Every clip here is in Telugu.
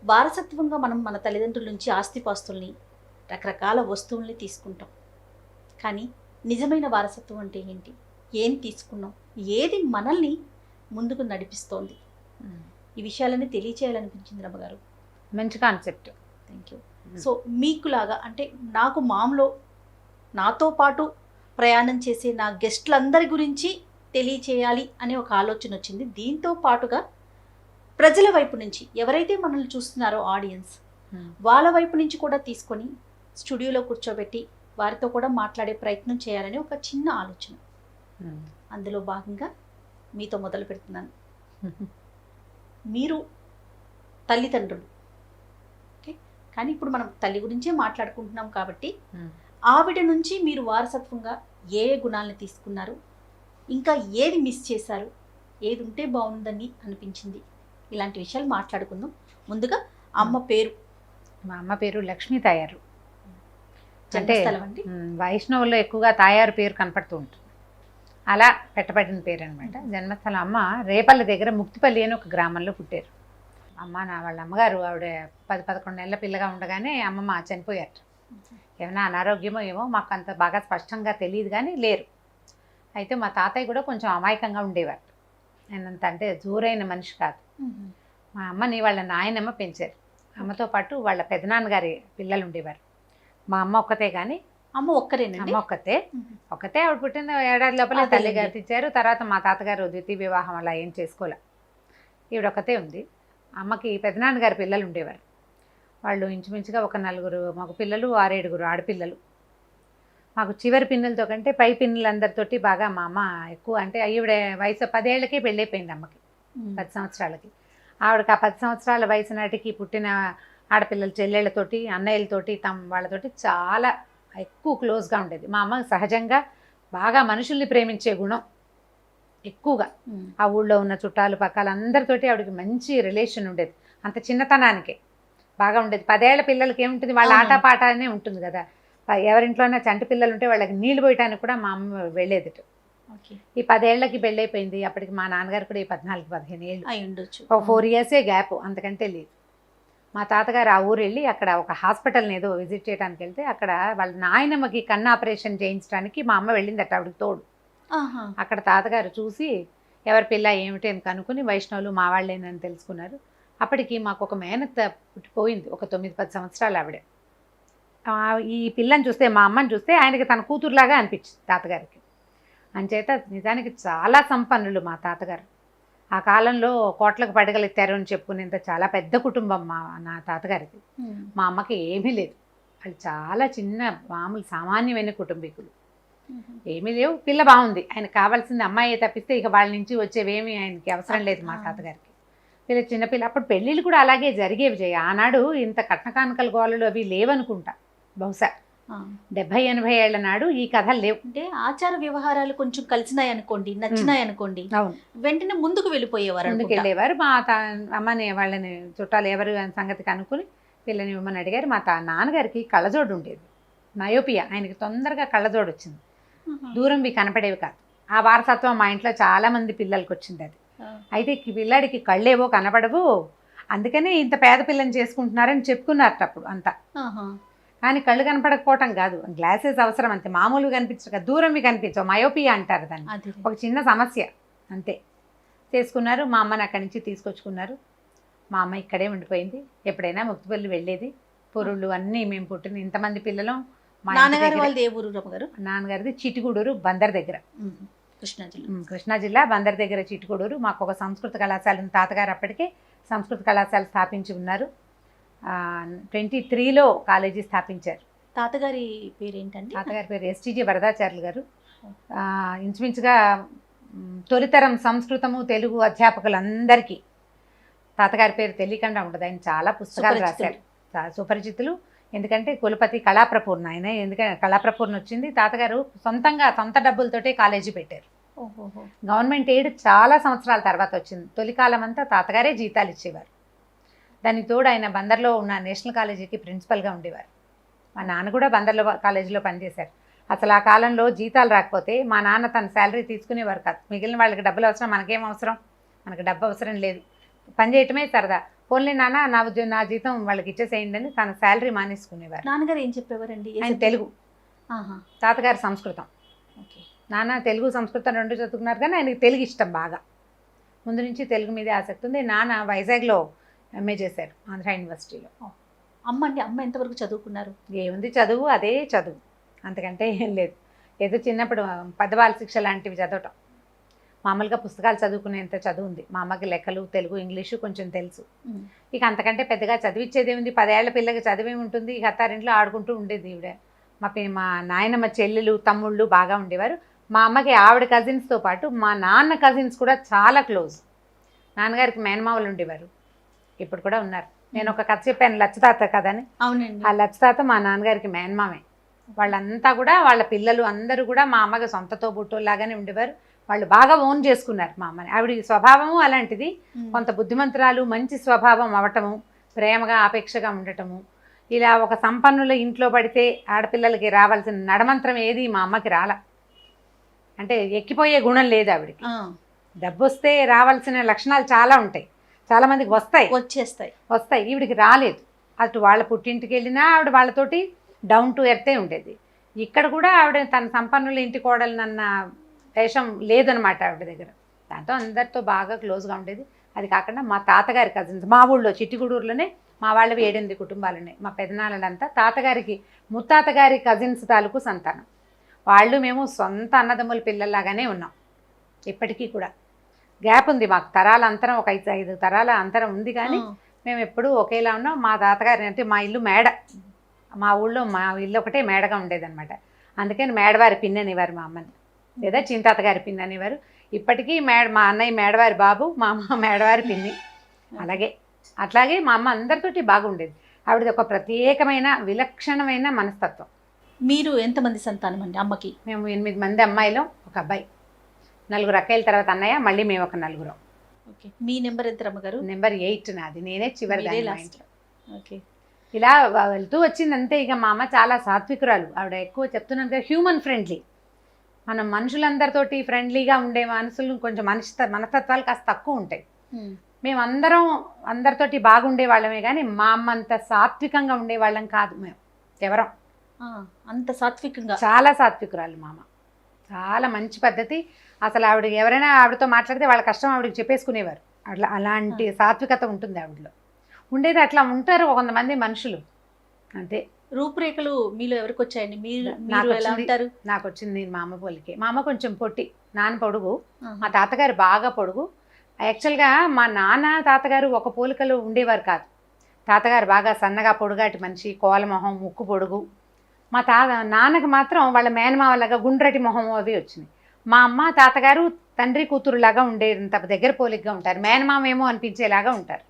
వారసత్వంగా మనం మన తల్లిదండ్రుల నుంచి ఆస్తిపాస్తుల్ని రకరకాల వస్తువుల్ని తీసుకుంటాం. కానీ నిజమైన వారసత్వం అంటే ఏంటి? ఏం తీసుకున్నాం? ఏది మనల్ని ముందుకు నడిపిస్తోంది? ఈ విషయాలన్నీ తెలియచేయాలనిపించింది రమ్మగారు. మంచి కాన్సెప్ట్. Thank you. సో మీకులాగా అంటే నాకు మామూలు నాతో పాటు ప్రయాణం చేసే నా గెస్ట్లందరి గురించి తెలియచేయాలి అనే ఒక ఆలోచన వచ్చింది. దీంతో పాటుగా ప్రజల వైపు నుంచి ఎవరైతే మనల్ని చూస్తున్నారో ఆడియన్స్, వాళ్ళ వైపు నుంచి కూడా తీసుకొని స్టూడియోలో కూర్చోబెట్టి వారితో కూడా మాట్లాడే ప్రయత్నం చేయాలని ఒక చిన్న ఆలోచన. అందులో భాగంగా మీతో మొదలు పెడుతున్నాను. మీరు తల్లిదండ్రులు, ఓకే, కానీ ఇప్పుడు మనం తల్లి గురించే మాట్లాడుకుంటున్నాం కాబట్టి ఆవిడ నుంచి మీరు వారసత్వంగా ఏ ఏ గుణాలను తీసుకున్నారు, ఇంకా ఏది మిస్ చేశారు, ఏది ఉంటే బాగుందని అనిపించింది, ఇలాంటి విషయాలు మాట్లాడుకుందాం. ముందుగా అమ్మ పేరు. మా అమ్మ పేరు లక్ష్మీ తాయారు. అంటే జన్మస్థలం అండి? వైష్ణవుల్లో ఎక్కువగా తాయారు పేరు కనపడుతూ ఉంటుంది, అలా పెట్టబడిన పేరు అనమాట. జన్మస్థలం అమ్మ రేపల్లి దగ్గర ముక్తిపల్లి అని ఒక గ్రామంలో పుట్టారు. వాళ్ళ అమ్మగారు ఆవిడ 10-11 నెలల పిల్లగా ఉండగానే అమ్మమ్మ చనిపోయారు. ఏమైనా అనారోగ్యమో ఏమో మాకు అంత బాగా స్పష్టంగా తెలియదు, కానీ లేరు. అయితే మా తాతయ్య కూడా కొంచెం అమాయకంగా ఉండేవారు. ఆయనంత అంటే జోరైన మనిషి కాదు. మా అమ్మని వాళ్ళ నాయనమ్మ పెంచారు. అమ్మతో పాటు వాళ్ళ పెదనాన్నగారి పిల్లలు ఉండేవారు. మా అమ్మ ఒక్కతే, కానీ అమ్మ ఒక్కరేనండి? అమ్మ ఒక్కతే. ఆవిడ పుట్టిన ఏడాది లోపలే తల్లిగారు తెచ్చారు. తర్వాత మా తాతగారు ద్వితీయ వివాహం అలా ఏం చేసుకోలే, ఈవిడొక్కతే ఉంది. అమ్మకి పెదనాన్నగారి పిల్లలు ఉండేవారు. వాళ్ళు ఇంచుమించుగా ఒక 4 మగ పిల్లలు, 6-7 ఆడపిల్లలు. మాకు చివరి పిన్నులతో కంటే పై పిన్నులందరితోటి బాగా మా అమ్మ ఎక్కువ, అంటే ఈవిడ వయసు 10 ఏళ్ళకే పెళ్ళైపోయింది అమ్మకి, 10 సంవత్సరాలకి. ఆవిడకి ఆ 10 సంవత్సరాల వయసు నాటికి పుట్టిన ఆడపిల్లల చెల్లెళ్ళతోటి, అన్నయ్యలతోటి, వాళ్ళతోటి చాలా ఎక్కువ క్లోజ్గా ఉండేది. మా అమ్మ సహజంగా బాగా మనుషుల్ని ప్రేమించే గుణం ఎక్కువగా. ఆ ఊళ్ళో ఉన్న చుట్టాలు పక్కల అందరితోటి ఆవిడకి మంచి రిలేషన్ ఉండేది. అంత చిన్నతనానికే బాగా ఉండేది. 10 ఏళ్ల పిల్లలకి ఏముంటుంది, వాళ్ళ ఆటపాటనే ఉంటుంది కదా. ఎవరింట్లోనే చంటి పిల్లలు ఉంటే వాళ్ళకి నీళ్ళు పోయటానికి కూడా మా అమ్మ వెళ్ళేది. ఈ 10 ఏళ్ళకి పెళ్ళైపోయింది. అప్పటికి మా నాన్నగారు కూడా ఈ 14-15 ఏళ్ళు అయి ఉండొచ్చు. ఒక 4 ఇయర్సే గ్యాప్, అంతకంటే లేదు. మా తాతగారు ఆ ఊరు వెళ్ళి అక్కడ ఒక హాస్పిటల్ని ఏదో విజిట్ చేయడానికి వెళ్తే అక్కడ వాళ్ళ నాయనమ్మకి కన్ను ఆపరేషన్ చేయించడానికి మా అమ్మ వెళ్ళిందట ఆవిడకి తోడు. అక్కడ తాతగారు చూసి ఎవరి పిల్ల ఏమిటి అని కనుక్కుని వైష్ణవులు మా వాళ్ళేనని తెలుసుకున్నారు. అప్పటికి మాకు ఒక మేనత్త పుట్టిపోయింది, ఒక 9-10 సంవత్సరాలు ఆవిడ. ఈ పిల్లని చూస్తే, మా అమ్మని చూస్తే ఆయనకి తన కూతురులాగా అనిపించింది తాతగారికి. అంచేత నిజానికి చాలా సంపన్నులు మా తాతగారు. ఆ కాలంలో కోట్లకు పడగలెత్తారు అని చెప్పుకునేంత చాలా పెద్ద కుటుంబం నా తాతగారికి. మా అమ్మకి ఏమీ లేదు. వాళ్ళు చాలా చిన్న మామూలు సామాన్యమైన కుటుంబీకులు, ఏమీ లేవు. పిల్ల బాగుంది, ఆయనకు కావాల్సింది అమ్మాయి తప్పిస్తే ఇక వాళ్ళ నుంచి వచ్చేవేమీ ఆయనకి అవసరం లేదు మా తాతగారికి. పిల్ల చిన్నపిల్ల. అప్పుడు పెళ్ళిళ్ళు కూడా అలాగే జరిగేవి జయ. ఆనాడు ఇంత కట్నకానుకల గోళలు అవి లేవనుకుంటా, బహుశా 70-80 ఏళ్ల నాడు ఈ కథలు లేవు. అంటే ఆచార వ్యవహారాలు కొంచెం కలిసినాయి అనుకోండి, నచ్చినాయి అనుకోండి, వెంటనే ముందుకు వెళ్ళిపోయేవారు, ముందుకు వెళ్ళేవారు. మా అమ్మని వాళ్ళని చుట్టాలు ఎవరు అని సంగతి కనుక్కుని పిల్లని ఇవ్వమని అడిగారు. మా నాన్నగారికి కళ్ళజోడు ఉండేది, మయోపియా. ఆయనకి తొందరగా కళ్ళజోడు వచ్చింది, దూరంవి కనపడేవి కాదు. ఆ వారసత్వం మా ఇంట్లో చాలా మంది పిల్లలకి వచ్చింది అది. అయితే పిల్లాడికి కళ్ళేవో కనపడవు, అందుకనే ఇంత పేద పిల్లని చేసుకుంటున్నారని చెప్పుకున్నారు అప్పుడు అంతా. కానీ కళ్ళు కనపడకపోవటం కాదు, గ్లాసెస్ అవసరం అంతే. మామూలుగా కనిపించక దూరంవి కనిపించవు, మయోపియా అంటారు దాన్ని. ఒక చిన్న సమస్య అంతే. చేసుకున్నారు. మా అమ్మని అక్కడి నుంచి తీసుకొచ్చుకున్నారు. మా అమ్మ ఇక్కడే ఉండిపోయింది. ఎప్పుడైనా ముక్తిపల్లి వెళ్ళేది. పొరుళ్ళు అన్నీ మేము పుట్టిన ఇంతమంది పిల్లలు. మా నాన్నగారిది చిటిగూడూరు, బందర్ దగ్గర, కృష్ణా జిల్లా బందర్ దగ్గర చిటిగూడూరు. మాకు ఒక సంస్కృత కళాశాల, తాతగారు అప్పటికే సంస్కృత కళాశాల స్థాపించి ఉన్నారు. 23లో కాలేజీ స్థాపించారు. తాతగారి పేరు ఏంటండి? తాతగారి పేరు ఎస్టీజీ వరదాచార్యులు గారు. ఇంచుమించుగా తొలితరం సంస్కృతము తెలుగు అధ్యాపకులందరికీ తాతగారి పేరు తెలియకుండా ఉండదు. ఆయన చాలా పుస్తకాలు రాశారు, సుపరిచితులు. ఎందుకంటే కులపతి కళాప్రపూర్ణ ఆయన. ఎందుకంటే కళాప్రపూర్ణ వచ్చింది, తాతగారు సొంత డబ్బులతోటే కాలేజీ పెట్టారు. గవర్నమెంట్ ఎయిడ్ చాలా సంవత్సరాల తర్వాత వచ్చింది. తొలికాలం అంతా తాతగారే జీతాలు ఇచ్చేవారు. దానికి తోడు ఆయన బందర్లో ఉన్న నేషనల్ కాలేజీకి ప్రిన్సిపల్గా ఉండేవారు. మా నాన్న కూడా బందర్లో కాలేజీలో పనిచేశారు. అసలు ఆ కాలంలో జీతాలు రాకపోతే మా నాన్న తన శాలరీ తీసుకునేవారు కాదు. మిగిలిన వాళ్ళకి డబ్బులు అవసరం, మనకేం అవసరం, మనకు డబ్బు అవసరం లేదు, పని చేయటమే సరదా. పోన్లే నాన్న నా జీతం వాళ్ళకి ఇచ్చేసేయండి అని తన శాలరీ మానేసుకునేవారు. నాన్నగారు ఏం చెప్పేవారండి? ఆయన తెలుగు, ఆహా, తాతగారు సంస్కృతం. ఓకే. నాన్న తెలుగు సంస్కృతం రెండు చదువుకున్నారు కానీ ఆయనకి తెలుగు ఇష్టం బాగా, ముందు నుంచి తెలుగు మీదే ఆసక్తి ఉంది. నాన్న వైజాగ్లో ఎంఏ చేశారు ఆంధ్ర యూనివర్సిటీలో. అమ్మ అండి, అమ్మ ఎంతవరకు చదువుకున్నారు? ఏముంది చదువు, అదే చదువు, అంతకంటే ఏం లేదు. ఏదో చిన్నప్పుడు పదవాళ్ళ శిక్ష లాంటివి చదవటం, మామూలుగా పుస్తకాలు చదువుకునేంత చదువు ఉంది. మా అమ్మకి లెక్కలు, తెలుగు, ఇంగ్లీషు కొంచెం తెలుసు. ఇక అంతకంటే పెద్దగా చదివిచ్చేది ఏముంది, 10 ఏళ్ల పిల్లకి చదివే ఉంటుంది. ఇక అత్తారింట్లో ఆడుకుంటూ ఉండేది ఈవిడ. మా నాయనమ్మ చెల్లెలు, తమ్ముళ్ళు బాగా ఉండేవారు. మా అమ్మకి ఆవిడ కజిన్స్తో పాటు మా నాన్న కజిన్స్ కూడా చాలా క్లోజ్. నాన్నగారికి మేనమావలు ఉండేవారు, ఇప్పుడు కూడా ఉన్నారు. నేను ఒక కథ చెప్పాను లచ్చతాత కథని. అవునండి. ఆ లచ్చతాత మా నాన్నగారికి మేనమామే. వాళ్ళంతా కూడా వాళ్ళ పిల్లలు అందరూ కూడా మా అమ్మకి సొంతతో బుట్టోలాగానే ఉండేవారు. వాళ్ళు బాగా ఓన్ చేసుకున్నారు మా అమ్మని. ఆవిడ స్వభావము అలాంటిది, కొంత బుద్ధిమంతురాలు, మంచి స్వభావం అవటము, ప్రేమగా ఆపేక్షగా ఉండటము. ఇలా ఒక సంపన్నుల ఇంట్లో పడితే ఆడపిల్లలకి రావాల్సిన నడమంత్రం ఏది మా అమ్మకి రాల. అంటే ఎక్కిపోయే గుణం లేదు ఆవిడకి. డబ్బు వస్తే రావాల్సిన లక్షణాలు చాలా ఉంటాయి, చాలామందికి వస్తాయి, ఈవిడికి రాలేదు. అటు వాళ్ళ పుట్టింటికి వెళ్ళినా ఆవిడ వాళ్ళతోటి డౌన్ టు ఎర్తే ఉండేది. ఇక్కడ కూడా ఆవిడ తన సంపన్నుల ఇంటి కోడలనన్న వేషం లేదనమాట ఆవిడ దగ్గర. దాంతో అందరితో బాగా క్లోజ్గా ఉండేది. అది కాకుండా మా తాతగారి కజిన్స్ మా ఊళ్ళో చిట్టిగూడూరులోనే మా వాళ్ళవి 7-8 కుటుంబాలు ఉన్నాయి. మా పెదనాళ్ళంతా తాతగారికి ముత్తాతగారి కజిన్స్ తాలూకు సంతానం. వాళ్ళు మేము సొంత అన్నదమ్ముల పిల్లల్లాగానే ఉన్నాం ఇప్పటికీ కూడా. గ్యాప్ ఉంది మాకు, తరాల అంతరం ఒక 5 తరాల అంతరం ఉంది, కానీ మేము ఎప్పుడూ ఒకేలా ఉన్నాం. మా తాతగారి అంటే మా ఇల్లు మేడ, మా ఊళ్ళో మా ఇల్లు ఒకటే మేడగా ఉండేదన్నమాట. అందుకని మేడవారి పిన్ని అనేవారు మా అమ్మని, లేదా చింతాతగారి పిన్ని అనేవారు. ఇప్పటికీ మా అన్నయ్య మేడవారి బాబు, మా అమ్మ మేడవారి పిన్ని. అట్లాగే మా అమ్మ అందరితోటి బాగుండేది. ఆవిడది ఒక ప్రత్యేకమైన విలక్షణమైన మనస్తత్వం. మీరు ఎంతమంది సంతానం అండి అమ్మకి? మేము 8 మంది అమ్మాయిలు, ఒక అబ్బాయి, 4 అక్కయ్యల తర్వాత అన్నయ్య, మళ్ళీ మేము ఒక 4. ఓకే. మీ నెంబర్ ఎంత అమ్మగారు? నెంబర్ 8 నాది, నేనే చివరి దాని. ఓకే. ఇలా వెళ్తూ వచ్చింది అంతే. ఇక మా అమ్మ చాలా సాత్వికురాలు. ఆవిడ ఎక్కువ చెప్తున్నాను కదా, హ్యూమన్ ఫ్రెండ్లీ. మనం మనుషులందరితోటి ఫ్రెండ్లీగా ఉండే మనసులు కొంచెం మనస్తత్వాలు కాస్త తక్కువ ఉంటాయి. మేము అందరితోటి బాగుండే వాళ్ళమే, కానీ మా అమ్మ అంత సాత్వికంగా ఉండేవాళ్ళం కాదు మేము ఎవరం. అంత సాత్వికంగా, చాలా సాత్వికురాలు మా అమ్మ, చాలా మంచి పద్ధతి. అసలు ఆవిడ ఎవరైనా ఆవిడతో మాట్లాడితే వాళ్ళ కష్టం ఆవిడకి చెప్పేసుకునేవారు. అలాంటి సాత్వికత ఉంటుంది ఆవిడలో. ఉండేది అట్లా ఉంటారు కొంతమంది మనుషులు అంతే. రూపురేఖలు మీలో ఎవరికి వచ్చాయండి? మీరు ఎలా ఉంటారు? నాకు వచ్చింది మా అమ్మ పోలికే. మా అమ్మ కొంచెం పొట్టి, నాన్న పొడుగు, మా తాతగారు బాగా పొడుగు. యాక్చువల్గా మా నాన్న తాతగారు ఒక పోలికలు ఉండేవారు కాదు. తాతగారు బాగా సన్నగా పొడుగాటి మనిషి, కోలమొహం, ముక్కు పొడుగు. మా నాన్నకి మాత్రం వాళ్ళ మేనమావలాగా గుండ్రటి మొహం అవి వచ్చినాయి. మా అమ్మ తాతగారు తండ్రి కూతురులాగా ఉండేంత దగ్గర పోలికగా ఉంటారు, మేనమామేమో అనిపించేలాగా ఉంటారు.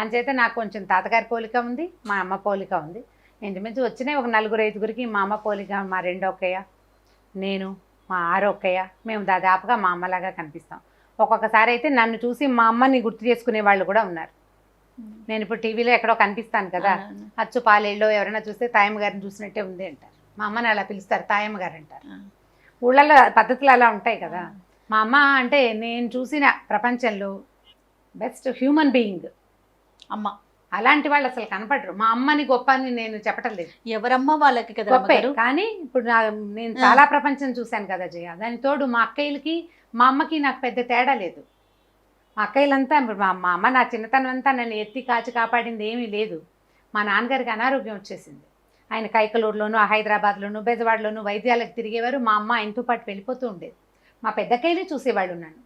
అంచేత నాకు కొంచెం తాతగారి పోలిక ఉంది, మా అమ్మ పోలిక ఉంది. ఇంచుమించు వచ్చినాయి ఒక 4-5గురికి మా అమ్మ పోలిక. మా 2వ అక్కయ్య, నేను, మా 6వ అక్కయ్య, మేము దాదాపుగా మా అమ్మలాగా కనిపిస్తాం. ఒక్కొక్కసారి అయితే నన్ను చూసి మా అమ్మని గుర్తు చేసుకునే వాళ్ళు కూడా ఉన్నారు. నేను ఇప్పుడు టీవీలో ఎక్కడో కనిపిస్తాను కదా, అచ్చు పాలేళ్ళలో ఎవరైనా చూస్తే తాయమ్మ గారిని చూసినట్టే ఉంది అంటారు. మా అమ్మని అలా పిలుస్తారు, తాయమ్మ గారు అంటారు. ఊళ్ళల్లో పద్ధతులు అలా ఉంటాయి కదా. మా అమ్మ అంటే నేను చూసిన ప్రపంచంలో బెస్ట్ హ్యూమన్ బీయింగ్ అమ్మ. అలాంటి వాళ్ళు అసలు కనపడరు. మా అమ్మని గొప్ప అని నేను చెప్పటం లేదు, ఎవరమ్మ వాళ్ళకి కదా గొప్పే. కానీ ఇప్పుడు నేను చాలా ప్రపంచం చూశాను కదా జయ. దాని తోడు మా అక్కయ్యలకి మా అమ్మకి నాకు పెద్ద తేడా లేదు. మా అక్కయ్యలంతా మా అమ్మ నా చిన్నతనం అంతా నన్ను ఎత్తి కాచి కాపాడింది ఏమీ లేదు. మా నాన్నగారికి అనారోగ్యం వచ్చేసింది. ఆయన కైకలూరులోను, హైదరాబాద్లోను, బెజవాడలోను వైద్యాలకు తిరిగేవారు. మా అమ్మ ఆయనతో పాటు వెళ్ళిపోతూ ఉండేది. మా పెద్దక్కయ్యలే చూసేవాళ్ళు నన్ను.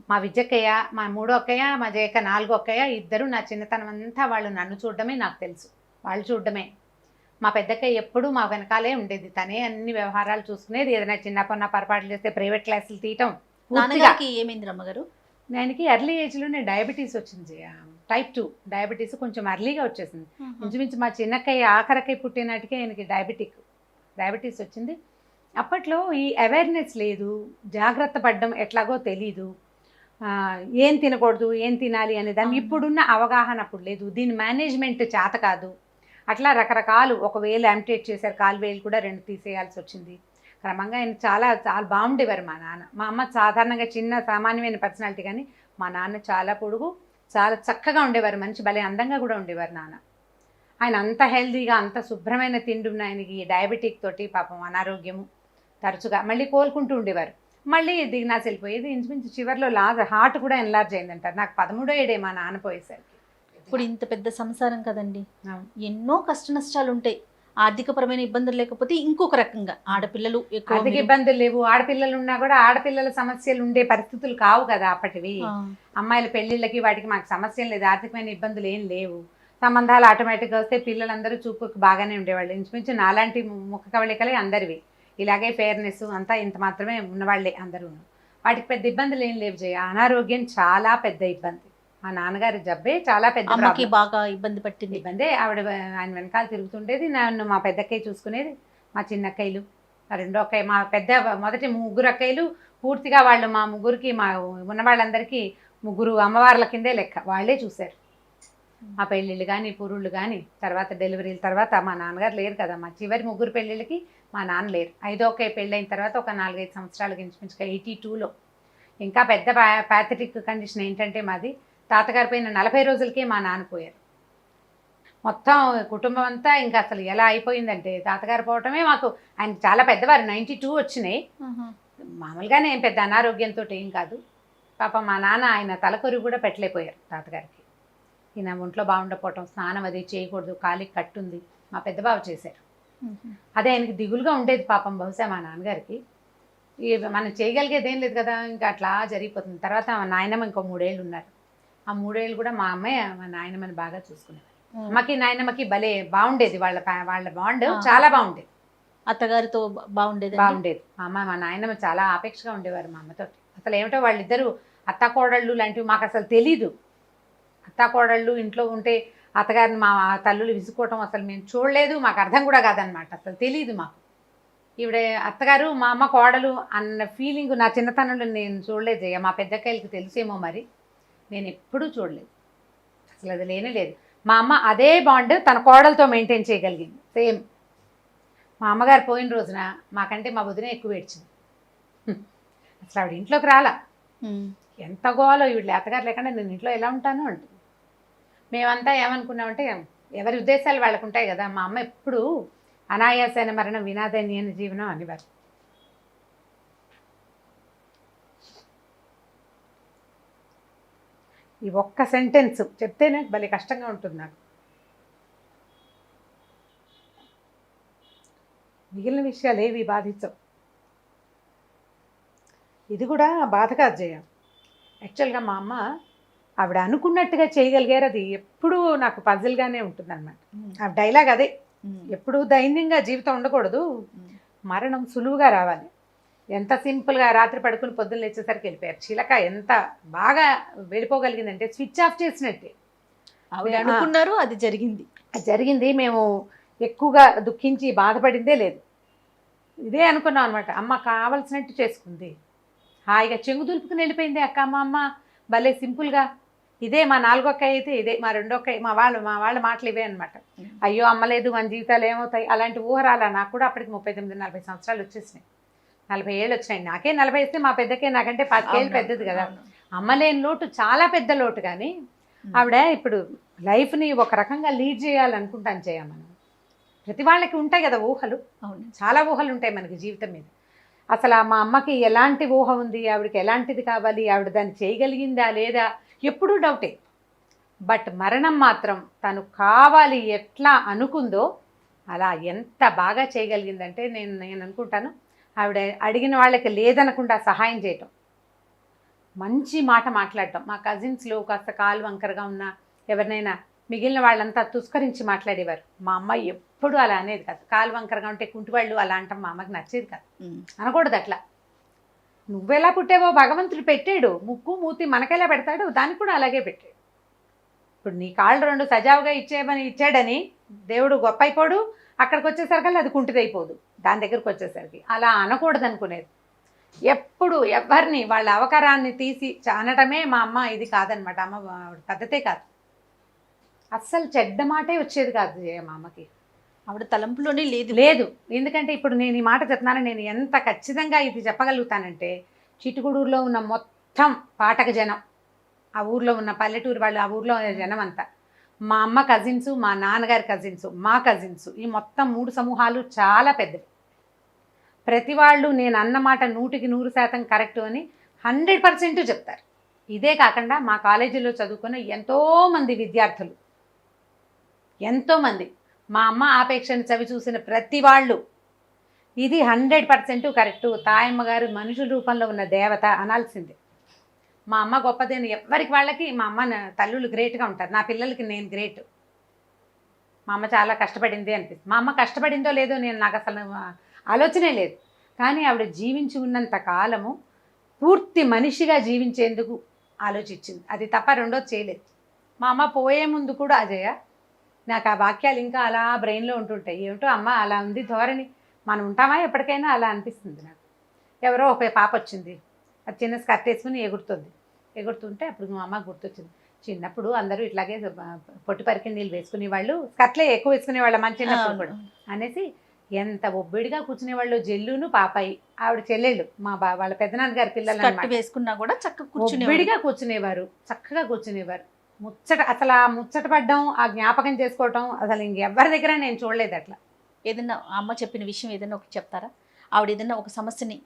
మా విజయక్కయ్య, మా 3వ అక్కయ్య, మా జయక్క 4వ అక్కయ్య, ఇద్దరు నా చిన్నతనం అంతా వాళ్ళు నన్ను చూడడమే నాకు తెలుసు, వాళ్ళు చూడడమే. మా పెద్దక్కయ్య ఎప్పుడూ మా వెనకాలే ఉండేది, తనే అన్ని వ్యవహారాలు చూసుకునేది. ఏదైనా చిన్న పొన్న పొరపాట్లు చేస్తే ప్రైవేట్ క్లాసులు తీయటం. ఏమైంది అమ్మగారు? ఆయనకి ఎర్లీ ఏజ్లోనే డయాబెటీస్ వచ్చింది, టైప్ 2 డయాబెటీస్ కొంచెం ఎర్లీగా వచ్చేసింది. ఇంచుమించు మా చిన్నక్కయ్య ఆఖరక్కయ్య పుట్టినాటికే ఆయనకి డయాబెటీస్ వచ్చింది. అప్పట్లో ఈ అవేర్నెస్ లేదు, జాగ్రత్త పడడం ఎట్లాగో తెలీదు, ఏం తినకూడదు ఏం తినాలి అనే దాన్ని ఇప్పుడున్న అవగాహన అప్పుడు లేదు. దీని మేనేజ్మెంట్ చేత కాదు. అట్లా రకరకాలు, ఒకవేళ యాంప్టేట్ చేశారు, కాలు వేలు కూడా 2 తీసేయాల్సి వచ్చింది. క్రమంగా ఆయన చాలా బాగుండేవారు మా నాన్న. మా అమ్మ సాధారణంగా చిన్న సామాన్యమైన పర్సనాలిటీ, కానీ మా నాన్న చాలా పొడుగు, చాలా చక్కగా ఉండేవారు, మంచి భలే అందంగా కూడా ఉండేవారు నాన్న. ఆయన అంత హెల్తీగా అంత శుభ్రమైన తిండి ఉన్న ఆయనకి డయాబెటిక్ తోటి పాపం అనారోగ్యము తరచుగా మళ్ళీ కోలుకుంటూ ఉండేవారు. మళ్ళీ దిగ్నాసి వెళ్ళిపోయేది. ఇంచుమించు చివరిలో హార్ట్ కూడా ఎన్లార్జ్ అయిందంటారు. నాకు 13వ ఏడే మా నాన్న పోయేసరికి. ఇప్పుడు ఇంత పెద్ద సంసారం కదండి, అవును. ఎన్నో కష్ట నష్టాలు ఉంటాయి. ఆర్థికపరమైన ఇబ్బందులు లేకపోతే ఇంకొక రకంగా ఆడపిల్లలు ఎక్కువ ఆర్థిక ఇబ్బందులు లేవు, ఆడపిల్లలు ఉన్నా కూడా ఆడపిల్లల సమస్యలు ఉండే పరిస్థితులు కావు కదా అప్పటివి. అమ్మాయిల పెళ్లిళ్ళకి వాటికి మాకు సమస్యలు లేదు, ఆర్థికమైన ఇబ్బందులు ఏం లేవు. సంబంధాలు ఆటోమేటిక్గా వస్తే పిల్లలందరూ చూపుకు బాగానే ఉండేవాళ్ళు. ఇంచుమించు నాలాంటి ముఖ కవళికలే అందరివి. ఇలాగే ఫేర్నెస్ అంతా ఇంత మాత్రమే ఉన్నవాళ్లే అందరూ. వాటికి పెద్ద ఇబ్బందులు ఏం లేవు. జయ అనారోగ్యం చాలా పెద్ద ఇబ్బంది. మా నాన్నగారి జబ్బే చాలా పెద్ద అమ్మకి బాగా ఇబ్బంది పట్టింది. ఇబ్బందే. ఆవిడ ఆయన వెనకాల తిరుగుతుండేది. నన్ను మా పెద్దక్కయ్య చూసుకునేది, మా చిన్నక్కయ్యలు, మా రెండో అక్కయ్య, మా పెద్ద మొదటి 3 అక్కయ్యలు పూర్తిగా వాళ్ళు మా ముగ్గురికి, మా ఉన్న వాళ్ళందరికీ 3 అమ్మవార్ల కిందే లెక్క. వాళ్ళే చూశారు మా పెళ్ళిళ్ళు కానీ పురుళ్ళు కానీ. తర్వాత డెలివరీల తర్వాత మా నాన్నగారు లేరు కదా, మా చివరి 3 పెళ్ళిళ్ళకి మా నాన్న లేరు. 5వ అక్కయ్య పెళ్ళైన తర్వాత ఒక 4-5 సంవత్సరాలకి ఇంచుమించుగా 82లో. ఇంకా పెద్ద ప్యాథటిక్ కండిషన్ ఏంటంటే మాది తాతగారి పోయిన 40 రోజులకే మా నాన్న పోయారు. మొత్తం కుటుంబం అంతా ఇంకా అసలు ఎలా అయిపోయిందంటే, తాతగారు పోవటమే మాకు, ఆయన చాలా పెద్దవారు, 92 వచ్చినాయి. మామూలుగానే ఏం పెద్ద అనారోగ్యంతో ఏం కాదు. పాప మా నాన్న ఆయన తలకొరి కూడా పెట్టలేకపోయారు తాతగారికి. ఈయన ఒంట్లో బాగుండకపోవటం, స్నానం అది చేయకూడదు, కాలికి కట్టుంది, మా పెద్ద బావ చేశారు. అదే ఆయనకి దిగులుగా ఉండేది పాపం. బహుశా మా నాన్నగారికి మనం చేయగలిగేది ఏం లేదు కదా, ఇంకా అట్లా జరిగిపోతుంది. తర్వాత మా నాయనమ్మ ఇంకో 3 ఏళ్ళు ఉన్నారు. ఆ 3 ఏళ్ళు కూడా మా అమ్మాయి మా నాయనమ్మని బాగా చూసుకునేవారు. అమ్మకి నాయనమ్మకి భలే బాగుండేది, వాళ్ళ బాండ్ చాలా బాగుండేది. అత్తగారితో బాగుండేది. మా అమ్మ మా నాయనమ్మ చాలా ఆపేక్షగా ఉండేవారు మా అమ్మతో. అసలు ఏమిటో వాళ్ళిద్దరూ అత్తాకోడళ్ళు లాంటివి మాకు అసలు తెలీదు. అత్తాకోడళ్ళు ఇంట్లో ఉంటే అత్తగారిని మా తల్లులు విసుకోవటం అసలు మేము చూడలేదు, మాకు అర్థం కూడా కాదనమాట, అసలు తెలీదు మాకు. ఈవిడ అత్తగారు మా అమ్మ కోడలు అన్న ఫీలింగ్ నా చిన్నతనంలో నేను చూడలేదు. మా పెద్దకాయలకి తెలిసేమో మరి, నేను ఎప్పుడూ చూడలేదు, అసలు అది లేనే లేదు. మా అమ్మ అదే బాండ్ తన కోడలతో మెయింటైన్ చేయగలిగింది సేమ్. మా అమ్మగారు పోయిన రోజున మాకంటే మా వదిన ఎక్కువ ఏడ్చింది. అసలు ఆవిడ ఇంట్లోకి రాలా. ఎంత గోలో, ఈవిడ అత్తగారు లేకుండా నేను ఇంట్లో ఎలా ఉంటాను అంటుంది. మేమంతా ఏమనుకున్నామంటే, ఎవరి ఉద్దేశాలు వాళ్ళకు ఉంటాయి కదా. మా అమ్మ ఎప్పుడు అనాయాసైన మరణం వినాదన్యైన జీవనం అనేవారు. ఈ ఒక్క సెంటెన్స్ చెప్తేనే భలే కష్టంగా ఉంటుంది నాకు. మిగిలిన విషయాలు ఏవి బాధించవు. ఇది కూడా బాధ కాదు జయ. యాక్చువల్గా మా అమ్మ ఆవిడ అనుకున్నట్టుగా చేయగలిగారు. అది ఎప్పుడూ నాకు పజిల్గానే ఉంటుంది అనమాట. ఆ డైలాగ్ అదే, ఎప్పుడూ దైన్యంగా జీవితం ఉండకూడదు, మరణం సులువుగా రావాలి. ఎంత సింపుల్గా రాత్రి పడుకుని పొద్దున్న లేచేసరికి వెళ్ళిపోయారు. చిలక ఎంత బాగా వెళ్ళిపోగలిగిందంటే స్విచ్ ఆఫ్ చేసినట్టే. ఆవిడ అనుకున్నారు, అది జరిగింది. మేము ఎక్కువగా దుఃఖించి బాధపడిందే లేదు. ఇదే అనుకున్నాం అనమాట. అమ్మ కావలసినట్టు చేసుకుంది, హాయిగా చెంగు దులుపుకుని వెళ్ళిపోయింది అక్క. మా అమ్మ భలే సింపుల్గా. ఇదే మా 4వ అక్కయ్య అయితే ఇదే, మా 2వ అక్కయ్య, మా వాళ్ళ మాటలు ఇవే అనమాట. అయ్యో అమ్మలేదు, మన జీవితాలు ఏమవుతాయి, అలాంటి ఊహరాల. నాకు కూడా అప్పటికి 39-40 సంవత్సరాలు వచ్చేసినాయి, 40 ఏళ్ళు వచ్చినాయి. నాకే 40 ఇస్తే మా పెద్దకే నాకంటే 10 ఏళ్ళు పెద్దది కదా. అమ్మలేని లోటు చాలా పెద్ద లోటు. కానీ ఆవిడ ఇప్పుడు లైఫ్ని ఒక రకంగా లీడ్ చేయాలనుకుంటాను చేయ. మనం ప్రతి వాళ్ళకి ఉంటాయి కదా ఊహలు, చాలా ఊహలు ఉంటాయి మనకి జీవితం మీద. అసలు మా అమ్మకి ఎలాంటి ఊహ ఉంది, ఆవిడకి ఎలాంటిది కావాలి, ఆవిడ దాన్ని చేయగలిగిందా లేదా, ఎప్పుడూ డౌటే. బట్ మరణం మాత్రం తను కావాలి ఎట్లా అనుకుందో అలా ఎంత బాగా చేయగలిగిందంటే నేను అనుకుంటాను ఆవిడ అడిగిన వాళ్ళకి లేదనకుండా సహాయం చేయటం, మంచి మాట మాట్లాడటం. మా కజిన్స్లో కాస్త కాలు వంకరగా ఉన్న ఎవరినైనా మిగిలిన వాళ్ళంతా తుస్కరించి మాట్లాడేవారు. మా అమ్మ ఎప్పుడు అలా అనేది కాదు. కాలు వంకరగా ఉంటే కుంటివాళ్ళు అలా అంటాం మా అమ్మకి నచ్చేది కాదు, అనకూడదు అట్లా. నువ్వెలా పుట్టావో భగవంతుడు పెట్టాడు, ముక్కు మూతి మనకెలా పెడతాడు, దానికి కూడా అలాగే పెట్టాడు. ఇప్పుడు నీ కాళ్ళు 2 సజావుగా ఇచ్చాడని దేవుడు గొప్ప అయిపోడు, అక్కడికి వచ్చేసరికి అది కుంటిదైపోదు దాని దగ్గరకు వచ్చేసరికి. అలా అనకూడదు అనుకునేది. ఎప్పుడు ఎవరిని వాళ్ళ అవకారాన్ని తీసి అనటమే మా అమ్మ ఇది కాదనమాట. అమ్మ పద్ధతే కాదు, అస్సలు చెడ్డ మాటే వచ్చేది కాదు మా అమ్మకి. ఆవిడ తలంపులోనే లేదు. ఎందుకంటే ఇప్పుడు నేను ఈ మాట చెప్తున్నాను, నేను ఎంత ఖచ్చితంగా ఇది చెప్పగలుగుతానంటే, చిట్టుగూడూరులో ఉన్న మొత్తం పాఠక జనం ఆ ఊర్లో ఉన్న పల్లెటూరు వాళ్ళు, ఆ ఊర్లో జనం అంతా. మా అమ్మ కజిన్స్, మా నాన్నగారి కజిన్స్, మా కజిన్స్, ఈ మొత్తం 3 సమూహాలు చాలా పెద్దవి. ప్రతి వాళ్ళు నేను అన్నమాట 100% కరెక్ట్ అని 100% చెప్తారు. ఇదే కాకుండా మా కాలేజీలో చదువుకున్న ఎంతోమంది విద్యార్థులు, ఎంతోమంది మా అమ్మ ఆపేక్షను చవి చూసిన ప్రతి వాళ్ళు ఇది 100% కరెక్టు, తాయమ్మ గారు మనుషుల రూపంలో ఉన్న దేవత అనాల్సిందే. మా అమ్మ గొప్పదేని ఎవరికి వాళ్ళకి మా అమ్మ తల్లులు గ్రేట్గా ఉంటారు. నా పిల్లలకి నేను గ్రేట్. మా అమ్మ చాలా కష్టపడింది అనిపిస్తుంది. మా అమ్మ కష్టపడిందో లేదో నాకు అసలు ఆలోచనే లేదు. కానీ ఆవిడ జీవించి ఉన్నంత కాలము పూర్తి మనిషిగా జీవించేందుకు ఆలోచించింది. అది తప్ప రెండోది చేయలేదు. మా అమ్మ పోయే ముందు కూడా అజయ నాకు ఆ వాక్యాలు ఇంకా అలా బ్రెయిన్లో ఉంటుంటాయి. ఏమిటో అమ్మ అలా ఉంది ధోరణి, మనం ఉంటామా ఎప్పటికైనా అలా అనిపిస్తుంది నాకు. ఎవరో ఒక పాప వచ్చింది, అది చిన్న స్కర్ట్ వేసుకుని ఎగురుతుంటే అప్పుడు మా అమ్మ గుర్తొచ్చింది. చిన్నప్పుడు అందరూ ఇట్లాగే పొట్టి పరికిణి నీళ్ళు వేసుకునే వాళ్ళు, స్కర్ట్లే ఎక్కువ వేసుకునేవాళ్ళం మన చిన్నప్పుడు కూడా అనేసి ఎంత ఒబ్బిడిగా కూర్చునేవాళ్ళు. జల్లును పాపాయి ఆవిడ చెల్లెళ్ళు, వాళ్ళ పెద్దనాన్నగారి పిల్లలు వేసుకున్నా కూడా చక్కగా ఒబ్బిడిగా కూర్చునేవారు, చక్కగా కూర్చునేవారు. అసలు ఆ ముచ్చట పడ్డం, ఆ జ్ఞాపకం చేసుకోవటం అసలు ఇంకెవరి దగ్గర నేను చూడలేదు అట్లా. ఏదన్నా అమ్మ చెప్పిన విషయం ఏదైనా ఒకటి చెప్తారా? ఆవిడ ఏదైనా ఒక సమస్యని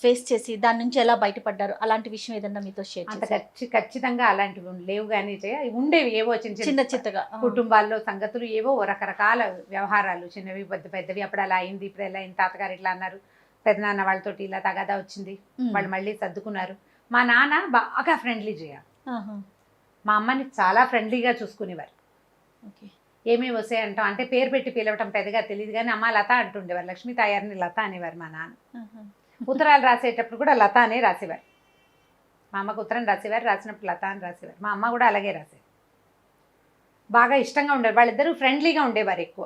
ఫేస్ చేసి దాని నుంచి ఎలా బయటపడ్డారు, అలాంటి విషయం ఏదన్నా మీతో షేర్ అంత ఖచ్చితంగా అలాంటివి లేవు. కానీ ఉండేవి ఏవో చిన్న చిత్తగా కుటుంబాల్లో సంగతులు, ఏవో రకరకాల వ్యవహారాలు, చిన్నవి పెద్దవి. అప్పుడు అలా అయింది, ఇప్పుడు ఎలా అయింది, తాతగారు ఇట్లా అన్నారు, పెద్దనాన్న వాళ్ళతోటి ఇలా తగాదా వచ్చింది, వాళ్ళు మళ్ళీ సర్దుకున్నారు. మా నాన్న బాగా ఫ్రెండ్లీ మా అమ్మని చాలా ఫ్రెండ్లీగా చూసుకునేవారు. ఏమేమి వస్తాయి అంటాం అంటే పేరు పెట్టి పిలవటం పెద్దగా తెలియదు, కానీ అమ్మ లత అంటుండేవారు. లక్ష్మీ తాయారిని లత అనేవారు మా నాన్న. ఉత్తరాలు రాసేటప్పుడు కూడా లత అనే రాసేవారు. మా అమ్మకు ఉత్తరం రాసేవారు, రాసినప్పుడు లత అని రాసేవారు. మా అమ్మ కూడా అలాగే రాసేవారు. బాగా ఇష్టంగా ఉండేవారు, వాళ్ళిద్దరూ ఫ్రెండ్లీగా ఉండేవారు, ఎక్కువ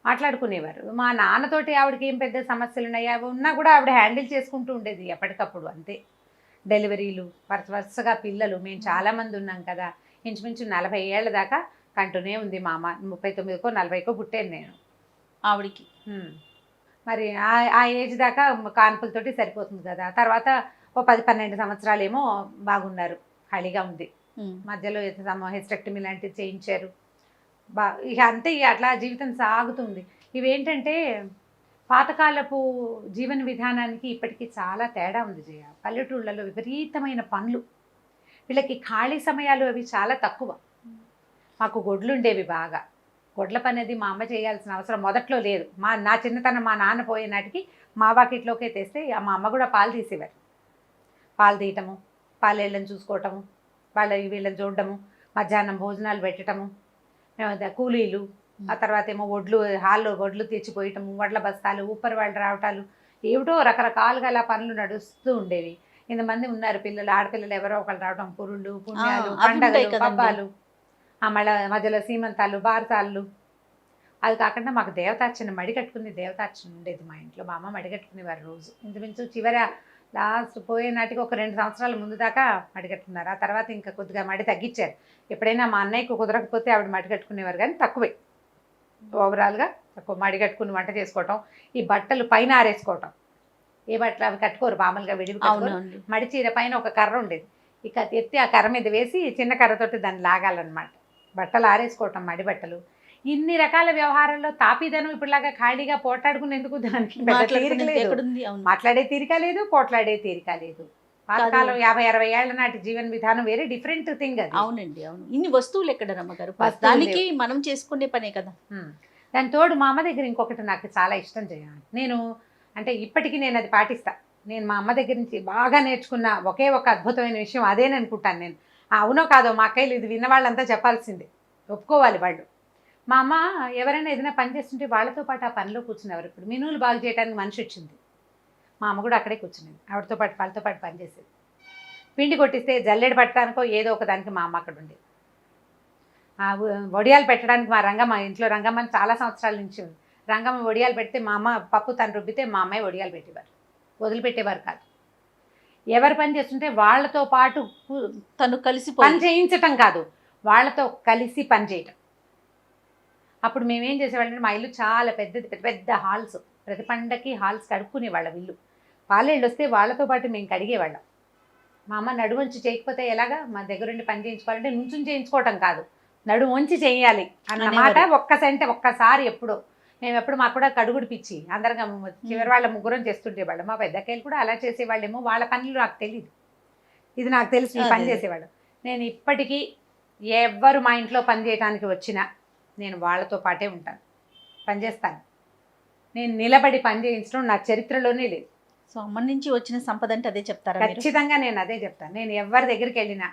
మాట్లాడుకునేవారు. మా నాన్నతోటి ఆవిడకి ఏం పెద్ద సమస్యలు ఉన్నాయి అవి ఉన్నా కూడా ఆవిడ హ్యాండిల్ చేసుకుంటూ ఉండేది ఎప్పటికప్పుడు. అంతే, డెలివరీలు వరుసగా పిల్లలు, మేము చాలామంది ఉన్నాం కదా, ఇంచుమించు 40 ఏళ్ళ దాకా కంటూనే ఉంది మా అమ్మ. 39కో 40కో పుట్టాను నేను ఆవిడికి. మరి ఆ ఏజ్ దాకా కాన్పులతోటి సరిపోతుంది కదా. తర్వాత ఓ 10-12 సంవత్సరాలు ఏమో బాగున్నారు, ఖాళీగా ఉంది. మధ్యలో హిస్టెక్టమీ లాంటివి చేయించారు. ఇక అంతే, అట్లా జీవితం సాగుతుంది. ఇవేంటంటే పాతకాలపు జీవన విధానానికి ఇప్పటికీ చాలా తేడా ఉంది జయ. పల్లెటూళ్ళలో విపరీతమైన పనులు, వీళ్ళకి ఖాళీ సమయాలు అవి చాలా తక్కువ. మాకు గొడ్లు ఉండేవి బాగా. గొడ్ల పని అది మా అమ్మ చేయాల్సిన అవసరం మొదట్లో లేదు. నా చిన్నతనం మా నాన్న పోయే నాటికి మా వాకిట్లోకే తెస్తే మా అమ్మ కూడా పాలు తీసేవారు. పాలు తీయటము, పాలేళ్ళని చూసుకోవటము, వీళ్ళని చూడటము, మధ్యాహ్నం భోజనాలు పెట్టడము, మేము కూలీలు, ఆ తర్వాత ఏమో హాల్లో వడ్లు తెచ్చిపోయటము, వడ్ల బస్తాలు, ఉప్పరి వాళ్ళు రావటాలు, ఏమిటో రకరకాలుగా అలా పనులు నడుస్తూ ఉండేవి. ఇంతమంది ఉన్నారు పిల్లలు, ఆడపిల్లలు ఎవరో ఒకళ్ళు రావటం, పురుళ్ళు, పుణ్యాలు, పండగలు, పబ్బాలు, మధ్యలో సీమంతాలు, బారసాలు. అది కాకుండా మాకు దేవతార్చన, మడి కట్టుకుని దేవతార్చన ఉండేది మా ఇంట్లో. మా అమ్మ మడి కట్టుకునేవారు రోజు. ఇంచుమించు చివర లాస్ట్ పోయే నాటికి ఒక 2 సంవత్సరాల ముందు దాకా మడి కట్టుకున్నారు. ఆ తర్వాత ఇంకా కొద్దిగా మడి తగ్గించారు. ఎప్పుడైనా మా అన్నయ్యకు కుదరకపోతే ఆవిడ మడి కట్టుకునేవారు, కానీ తక్కువే. ఓవరాల్గా తక్కువ మడి కట్టుకుని వంట చేసుకోవటం, ఈ బట్టలు పైన ఆరేసుకోవటం. ఏ బట్టలు అవి కట్టుకోరు మామూలుగా, విడివి కట్టుకోరు. మడి చీర పైన ఒక కర్ర ఉండేది, ఇక ఎత్తి ఆ కర్ర మీద వేసి చిన్న కర్రతోటి దాన్ని లాగాలన్నమాట. బట్టలు ఆరేసుకోవటం, మడి బట్టలు. ఇన్ని రకాల వ్యవహారాల్లో తాపీదనం ఇప్పుడులాగా ఖాళీగా పోట్లాడుకునేందుకు దానికి మాట్లాడే తీరిక లేదు, పోట్లాడే తీరిక లేదు. పాతకాలం 50-60 ఏళ్ల నాటి జీవన విధానం వేరే, డిఫరెంట్ థింగ్ అది. అవునండి, అవును. ఇన్ని వస్తువులు ఎక్కడ రమ్మగారు, దానికి మనం చేసుకునే పనే కదా. దాని తోడు మా అమ్మ దగ్గర ఇంకొకటి నాకు చాలా ఇష్టం చేయాలి. నేను అంటే ఇప్పటికీ నేను అది పాటిస్తా. నేను మా అమ్మ దగ్గర నుంచి బాగా నేర్చుకున్న ఒకే ఒక అద్భుతమైన విషయం అదేననుకుంటాను నేను. అవునో కాదో మా అక్కయ్యలు ఇది విన్నవాళ్ళంతా చెప్పాల్సిందే, ఒప్పుకోవాలి వాళ్ళు. మా అమ్మ ఎవరైనా ఏదైనా పని చేస్తుంటే వాళ్ళతో పాటు ఆ పనిలో కూర్చునేవారు. ఇప్పుడు మినువులు బాగు చేయడానికి మనిషి వచ్చింది, మా అమ్మ కూడా అక్కడే కూర్చునేది, ఆవిడతో పాటు వాళ్ళతో పాటు పనిచేసేది. పిండి కొట్టిస్తే జల్లెడ పట్టడానికో ఏదో ఒక దానికి మా అమ్మ అక్కడ ఉండేది. వడియాలు పెట్టడానికి మా ఇంట్లో రంగమ్మ చాలా సంవత్సరాల నుంచి ఉంది. రంగమ్మ వడియాలు పెడితే మా అమ్మ పప్పు తను రుబ్బితే మా అమ్మాయి వడియాలు పెట్టేవారు, వదిలిపెట్టేవారు కాదు. ఎవరు పని చేస్తుంటే వాళ్ళతో పాటు తను కలిసి పని చేయించటం కాదు, వాళ్ళతో కలిసి పని చేయటం. అప్పుడు మేమేం చేసేవాళ్ళంటే మా ఇల్లు చాలా పెద్దది, పెద్ద పెద్ద హాల్స్, ప్రతి పండగకి హాల్స్ కడుక్కునేవాళ్ళం ఇల్లు. పాలేళ్ళు వస్తే వాళ్ళతో పాటు మేము కడిగేవాళ్ళం. మా అమ్మ నడుము వంచి చేయకపోతే ఎలాగా, మా దగ్గరుండి పని చేయించుకోవాలంటే నుంచుని చేయించుకోవటం కాదు, నడుము వంచి చేయాలి అన్నమాట. ఒక్కసారి ఎప్పుడో మేము ఎప్పుడు మాకు కూడా కడుగుడు పిచ్చి, అందరం చివరి వాళ్ళ ముగ్గురం చేస్తుంటేవాళ్ళం. మా పెద్దకాయలు కూడా అలా చేసేవాళ్ళేమో, వాళ్ళ పనులు నాకు తెలియదు, ఇది నాకు తెలుసు ఈ పని చేసేవాళ్ళు. నేను ఇప్పటికీ ఎవ్వరు మా ఇంట్లో పని చేయడానికి వచ్చినా నేను వాళ్ళతో పాటే ఉంటాను, పని చేస్తాను. నేను నిలబడి పని చేయించడం నా చరిత్రలోనే లేదు. సో అమ్మ నుంచి వచ్చిన సంపద అంటే అదే చెప్తారా? ఖచ్చితంగా నేను అదే చెప్తాను. నేను ఎవరి దగ్గరికి వెళ్ళినా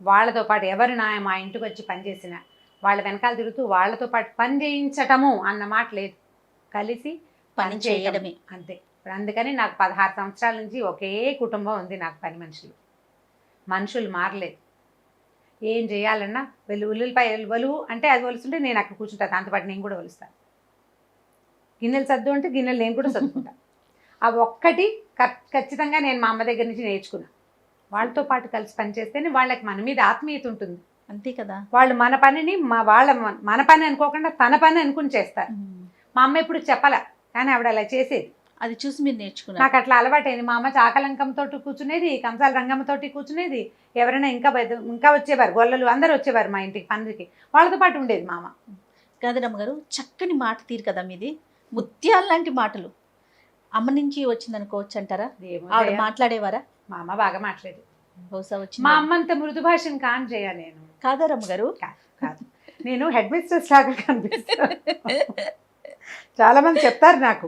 వాళ్ళతో పాటు, ఎవరు మా ఇంటికి వచ్చి పని చేసినా వాళ్ళ వెనకాల తిరుగుతూ వాళ్ళతో పాటు పని చేయించటము అన్న మాట లేదు, కలిసి పని చేయడమే అంతే. అందుకని నాకు 16 సంవత్సరాల నుంచి ఒకే కుటుంబం ఉంది నాకు, పని మనుషులు మారలేదు. ఏం చేయాలన్నా ఉల్లిపాయలు వలువు అంటే అది వలుస్తుంటే నేను అక్కడ కూర్చుంటాను, దాంతోపాటు నేను కూడా వలుస్తాను. గిన్నెలు సర్దు అంటే గిన్నెలు నేను కూడా సర్దుకుంటాను. అవి ఒక్కటి ఖచ్చితంగా నేను మా అమ్మ దగ్గర నుంచి నేర్చుకున్నాను. వాళ్ళతో పాటు కలిసి పనిచేస్తేనే వాళ్ళకి మన మీద ఆత్మీయత ఉంటుంది. అంతే కదా, వాళ్ళు మన పనిని మన పని అనుకోకుండా తన పని అనుకుని చేస్తారు. మా అమ్మ ఎప్పుడు చెప్పాల, కానీ ఆవిడ అలా చేసేది, అది చూసి మీరు నేర్చుకున్నారు. నాకు అట్లా అలవాటైంది. మా అమ్మ చాకలంకంతో కూర్చునేది, కంసాల రంగమ్మతోటి కూర్చునేది, ఎవరైనా ఇంకా వచ్చేవారు, గొల్లలు అందరూ వచ్చేవారు మా ఇంటికి పనికి, వాళ్ళతో పాటు ఉండేది మా అమ్మ. కాదరమ్మ గారు, చక్కని మాట తీరు కదా మీది, ముత్యాలు లాంటి మాటలు. అమ్మ నుంచి వచ్చింది అనుకోవచ్చు అంటారా? ఆవిడ మాట్లాడేవారా? మా అమ్మ బాగా మాట్లాడేది. బహుశా వచ్చింది. మా అమ్మ అంత మృదు భాషను కాని చేయ నేను. కాదరమ్మ గారు, కాదు, నేను హెడ్ మిస్ట్రెస్ లాగా కనిపిస్తాను. చాలా మంది చెప్తారు నాకు,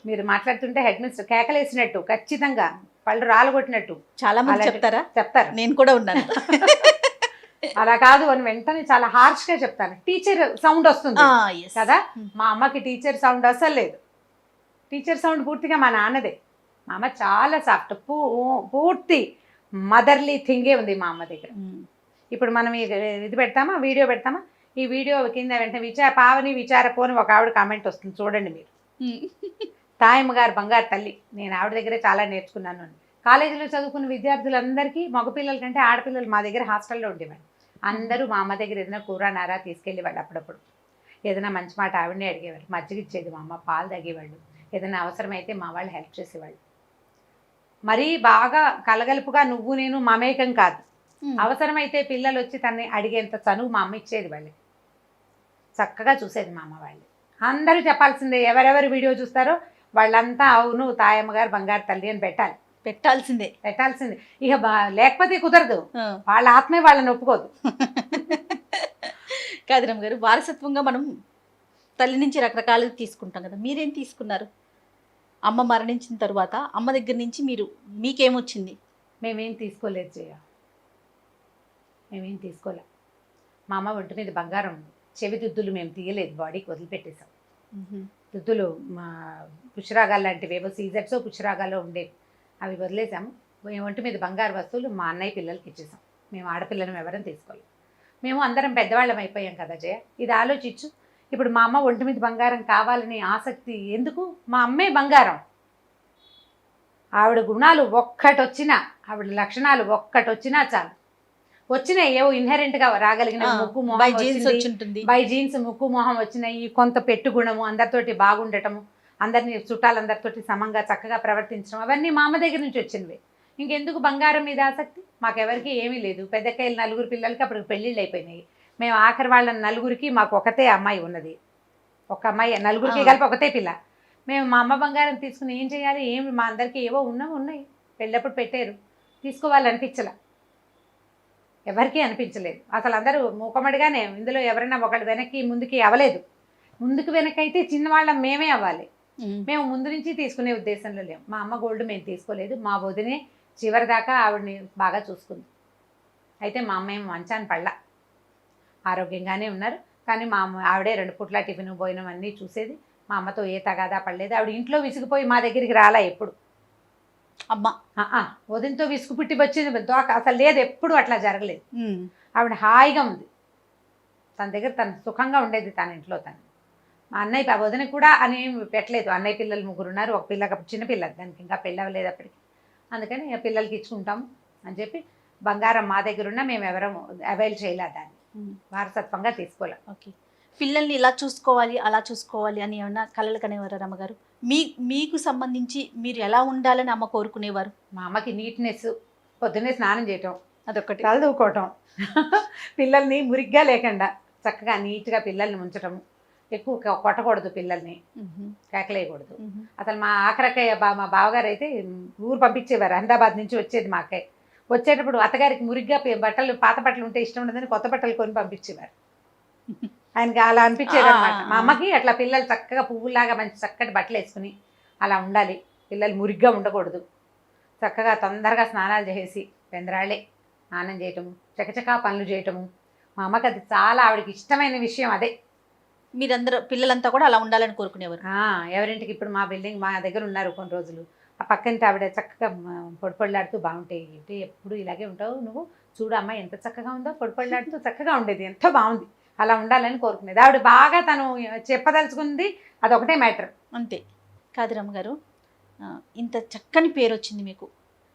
మీరు మాట్లాడుతుంటే హెడ్ మిస్టర్ కేకలేసినట్టు, ఖచ్చితంగా పళ్ళు రాలగొట్టినట్టు చాలా మంది చెప్తారు. నేను కూడా ఉన్నాను. అలా కాదు అని వెంటనే చాలా హార్ష్ గా చెప్తాను. టీచర్ సౌండ్ వస్తుంది కదా, మా అమ్మకి టీచర్ సౌండ్ అసలు లేదు. టీచర్ సౌండ్ పూర్తిగా మా నాన్నదే. మా అమ్మ చాలా సాఫ్ట్, పూర్తి మదర్లీ థింగే ఉంది మా అమ్మ దగ్గర. ఇప్పుడు మనం ఇది పెడతామా, వీడియో పెడతామా, ఈ వీడియో కింద వెంటనే పావని విచారపోని ఒక ఆవిడ కామెంట్ వస్తుంది, చూడండి మీరు. తాయమ్మ గారు బంగారు తల్లి, నేను ఆవిడ దగ్గరే చాలా నేర్చుకున్నాను. కాలేజీలో చదువుకున్న విద్యార్థులందరికీ, మగపిల్లల కంటే ఆడపిల్లలు మా దగ్గర హాస్టల్లో ఉండేవాళ్ళు. అందరూ మా అమ్మ దగ్గర ఏదైనా కూర నారా తీసుకెళ్ళేవాళ్ళు. అప్పుడప్పుడు ఏదైనా మంచి మాట ఆవిడనే అడిగేవారు, మజ్జిగ ఇచ్చేది మా అమ్మ, పాలు తాగేవాళ్ళు, ఏదైనా అవసరమైతే మా వాళ్ళు హెల్ప్ చేసేవాళ్ళు. మరీ బాగా కలగలుపుగా నువ్వు నేను మమేకం కాదు, అవసరమైతే పిల్లలు వచ్చి తనని అడిగేంత చనువు మా అమ్మ ఇచ్చేది. వాళ్ళకి చక్కగా చూసేది మా అమ్మ. వాళ్ళు అందరూ చెప్పాల్సిందే, ఎవరెవరు వీడియో చూస్తారో వాళ్ళంతా అవును తాయమ్మ గారు బంగారు తల్లి అని పెట్టాల్సిందే. ఇక లేకపోతే కుదరదు, వాళ్ళ ఆత్మే వాళ్ళని ఒప్పుకోదు. కాదరమ్మ గారు, వారసత్వంగా మనం తల్లి నుంచి రకరకాలుగా తీసుకుంటాం కదా, మీరేం తీసుకున్నారు? అమ్మ మరణించిన తర్వాత అమ్మ దగ్గర నుంచి మీకేమొచ్చింది? మేమేం తీసుకోలేదు మేమేం తీసుకోలే. మా అమ్మ ఒంటి మీద బంగారం ఉంది, చెవి దుద్దులు మేము తీయలేదు, బాడీకి వదిలిపెట్టేసాం. దుద్దులు మా పుష్యరాగాలు లాంటివి ఏవో సీజర్సో పుష్యరాగాలో ఉండేవి, అవి వదిలేసాము. ఒంటి మీద బంగారు వస్తువులు మా అన్నయ్య పిల్లలకి ఇచ్చేసాం. మేము ఆడపిల్లలం ఎవరైనా తీసుకోలేదు. మేము అందరం పెద్దవాళ్ళం అయిపోయాం కదా జయ, ఇది ఆలోచించు. ఇప్పుడు మా అమ్మ ఒంటి మీద బంగారం కావాలనే ఆసక్తి ఎందుకు? మా అమ్మే బంగారం. ఆవిడ గుణాలు ఒక్కటొచ్చినా, ఆవిడ లక్షణాలు ఒక్కటొచ్చినా చాలు. వచ్చినా ఏవో ఇన్హెరెంట్గా రాగలిగిన ముక్కు మొహం బై జీన్స్ ముక్కు మొహం వచ్చినాయి, కొంత పెట్టు గుణము, అందరితోటి బాగుండటము, అందరినీ చుట్టాలందరితోటి సమంగా చక్కగా ప్రవర్తించడం, అవన్నీ మా అమ్మ దగ్గర నుంచి వచ్చినవి. ఇంకెందుకు బంగారం మీద ఆసక్తి? మాకెవరికి ఏమీ లేదు. పెద్దకాయలు 4 పిల్లలకి అప్పుడు పెళ్ళిళ్ళు అయిపోయినాయి. మేము ఆఖరి వాళ్ళ 4కి మాకు ఒకతే అమ్మాయి ఉన్నది, ఒక అమ్మాయి, 4కి కలిపి ఒకతే పిల్ల. మేము మా అమ్మ బంగారం తీసుకుని ఏం చేయాలి? ఏమి మా అందరికీ ఏవో ఉన్నాయి, పెళ్ళప్పుడు పెట్టారు, తీసుకోవాలనిపించలే, ఎవరికీ అనిపించలేదు. అసలు అందరూ మూకమడిగానే, ఇందులో ఎవరైనా ఒకళ్ళు వెనక్కి ముందుకి అవ్వలేదు. ముందుకు వెనక్కి అయితే చిన్నవాళ్ళం మేమే అవ్వాలి. మేము ముందు నుంచి తీసుకునే ఉద్దేశంలో లేము. మా అమ్మ గోల్డ్ మేము తీసుకోలేదు. మా వదినే చివరి దాకా ఆవిడని బాగా చూసుకుంది. అయితే మా అమ్మ ఏమో మంచాన్ని పడలా, ఆరోగ్యంగానే ఉన్నారు. కానీ మా అమ్మ ఆవిడే 2 పూట్ల టిఫిన్ భోజనం అన్నీ చూసేది. మా అమ్మతో ఏ తగాదా పడలేదు. ఆవిడ ఇంట్లో విసిగిపోయి మా దగ్గరికి రాలా ఎప్పుడు. అమ్మ వదినతో విసుగు పుట్టి వచ్చింది దోక అసలు లేదు, ఎప్పుడు అట్లా జరగలేదు. ఆవిడ హాయిగా ఉంది, తన దగ్గర తను సుఖంగా ఉండేది తన ఇంట్లో. తను మా అన్నయ్య వదిన కూడా అని పెట్టలేదు. అన్నయ్య పిల్లలు 3 ఉన్నారు, ఒక పిల్లకి చిన్న పిల్ల, దానికి ఇంకా పెళ్ళి అవ్వలేదు అప్పటికి. అందుకని పిల్లలకి ఇచ్చుకుంటాము అని చెప్పి బంగారం మా దగ్గర ఉన్నా మేము ఎవరం అవైల్ చేయలే, దాన్ని వారసత్వంగా తీసుకోలే. ఓకే, పిల్లల్ని ఇలా చూసుకోవాలి అలా చూసుకోవాలి అని ఏమన్నా కలలు కనేవారు అమ్మగారు? మీకు సంబంధించి మీరు ఎలా ఉండాలని అమ్మ కోరుకునేవారు? మా అమ్మకి నీట్నెస్, పొద్దున్నే స్నానం చేయటం, అదొకటి. తల దూకోవటం, పిల్లల్ని మురిగ్గా లేకుండా చక్కగా నీట్గా పిల్లల్ని ఉంచటం, ఎక్కువ కొట్టకూడదు, పిల్లల్ని కేకలేయకూడదు. అసలు మా ఆఖరక్కయ్య మా బావగారు అయితే ఊరు పంపించేవారు. అహ్మదాబాద్ నుంచి వచ్చేది మా అక్కయ్య. వచ్చేటప్పుడు అత్తగారికి మురిగ్గా బట్టలు, పాత బట్టలు ఉంటే ఇష్టం ఉండదని కొత్త బట్టలు కొని పంపించేవారు. ఆయనకి అలా అనిపించేది అనమాట. మా అమ్మకి అట్లా పిల్లలు చక్కగా పువ్వులాగా మంచి చక్కటి బట్టలు వేసుకుని అలా ఉండాలి, పిల్లలు మురిగ్గా ఉండకూడదు, చక్కగా తొందరగా స్నానాలు చేసి పెందరాళ్ళే స్నానం చేయటము, చకచకా పనులు చేయటము. మా అమ్మకి అది చాలా ఆవిడకి ఇష్టమైన విషయం అదే. మీరందరూ పిల్లలంతా కూడా అలా ఉండాలని కోరుకునేవారు. ఎవరింటికి ఇప్పుడు మా బిల్డింగ్ మా దగ్గర ఉన్నారు కొన్ని రోజులు, ఆ పక్కంటి ఆవిడ చక్కగా పొడిపొడిలాడుతూ బాగుంటాయి, ఏంటి ఎప్పుడు ఇలాగే ఉంటావు నువ్వు, చూడు అమ్మ ఎంత చక్కగా ఉందో, పొడిపొడిలాడుతూ చక్కగా ఉండేది, ఎంతో బాగుంది, అలా ఉండాలని కోరుకునేది ఆవిడ. బాగా తను చెప్పదలుచుకుంది అదొకటే మ్యాటర్ అంతే. కాదు గారు, ఇంత చక్కని పేరు వచ్చింది మీకు.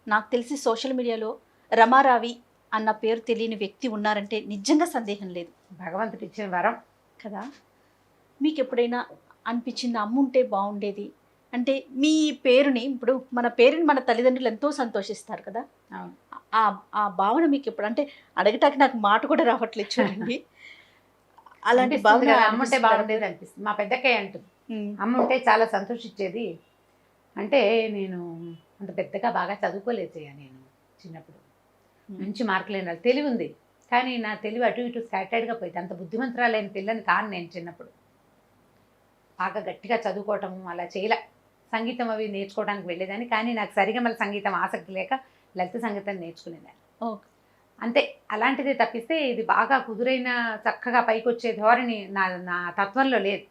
నాకు తెలిసి సోషల్ మీడియాలో రమారావి అన్న పేరు తెలియని వ్యక్తి ఉన్నారంటే నిజంగా సందేహం లేదు. భగవంతుడు ఇచ్చిన వరం కదా. మీకు ఎప్పుడైనా అనిపించింది అమ్ముంటే బాగుండేది అంటే? మీ పేరుని, ఇప్పుడు మన పేరుని మన తల్లిదండ్రులు ఎంతో సంతోషిస్తారు కదా, ఆ భావన మీకు ఎప్పుడు అంటే? అడగటానికి నాకు మాట కూడా రావట్లేదు చూడండి. అలాంటి భావన అమ్ముంటే బాగుండేది అనిపిస్తుంది. మా పెద్దక్కయ్య అంటుంది, అమ్ముంటే చాలా సంతోషించేది. అంటే నేను అంత పెద్దగా బాగా చదువుకోలేదు నేను చిన్నప్పుడు, మంచి మార్కులు అయినా తెలివి ఉంది, కానీ నా తెలివి అటు ఇటు స్కాటర్డ్గా పోయింది. అంత బుద్ధిమంతురాలైన పిల్లని కాను నేను చిన్నప్పుడు. బాగా గట్టిగా చదువుకోవటము అలా చేయలే. సంగీతం అవి నేర్చుకోవడానికి వెళ్ళేదాన్ని, కానీ నాకు సరిగమల సంగీతం ఆసక్తి లేక లలిత సంగీతం నేర్చుకునేదాన్ని. అంతే. అలాంటిదే తప్పిస్తే ఇది బాగా కుదురైన చక్కగా పైకి వచ్చే ధోరణి నా తత్వంలో లేదు.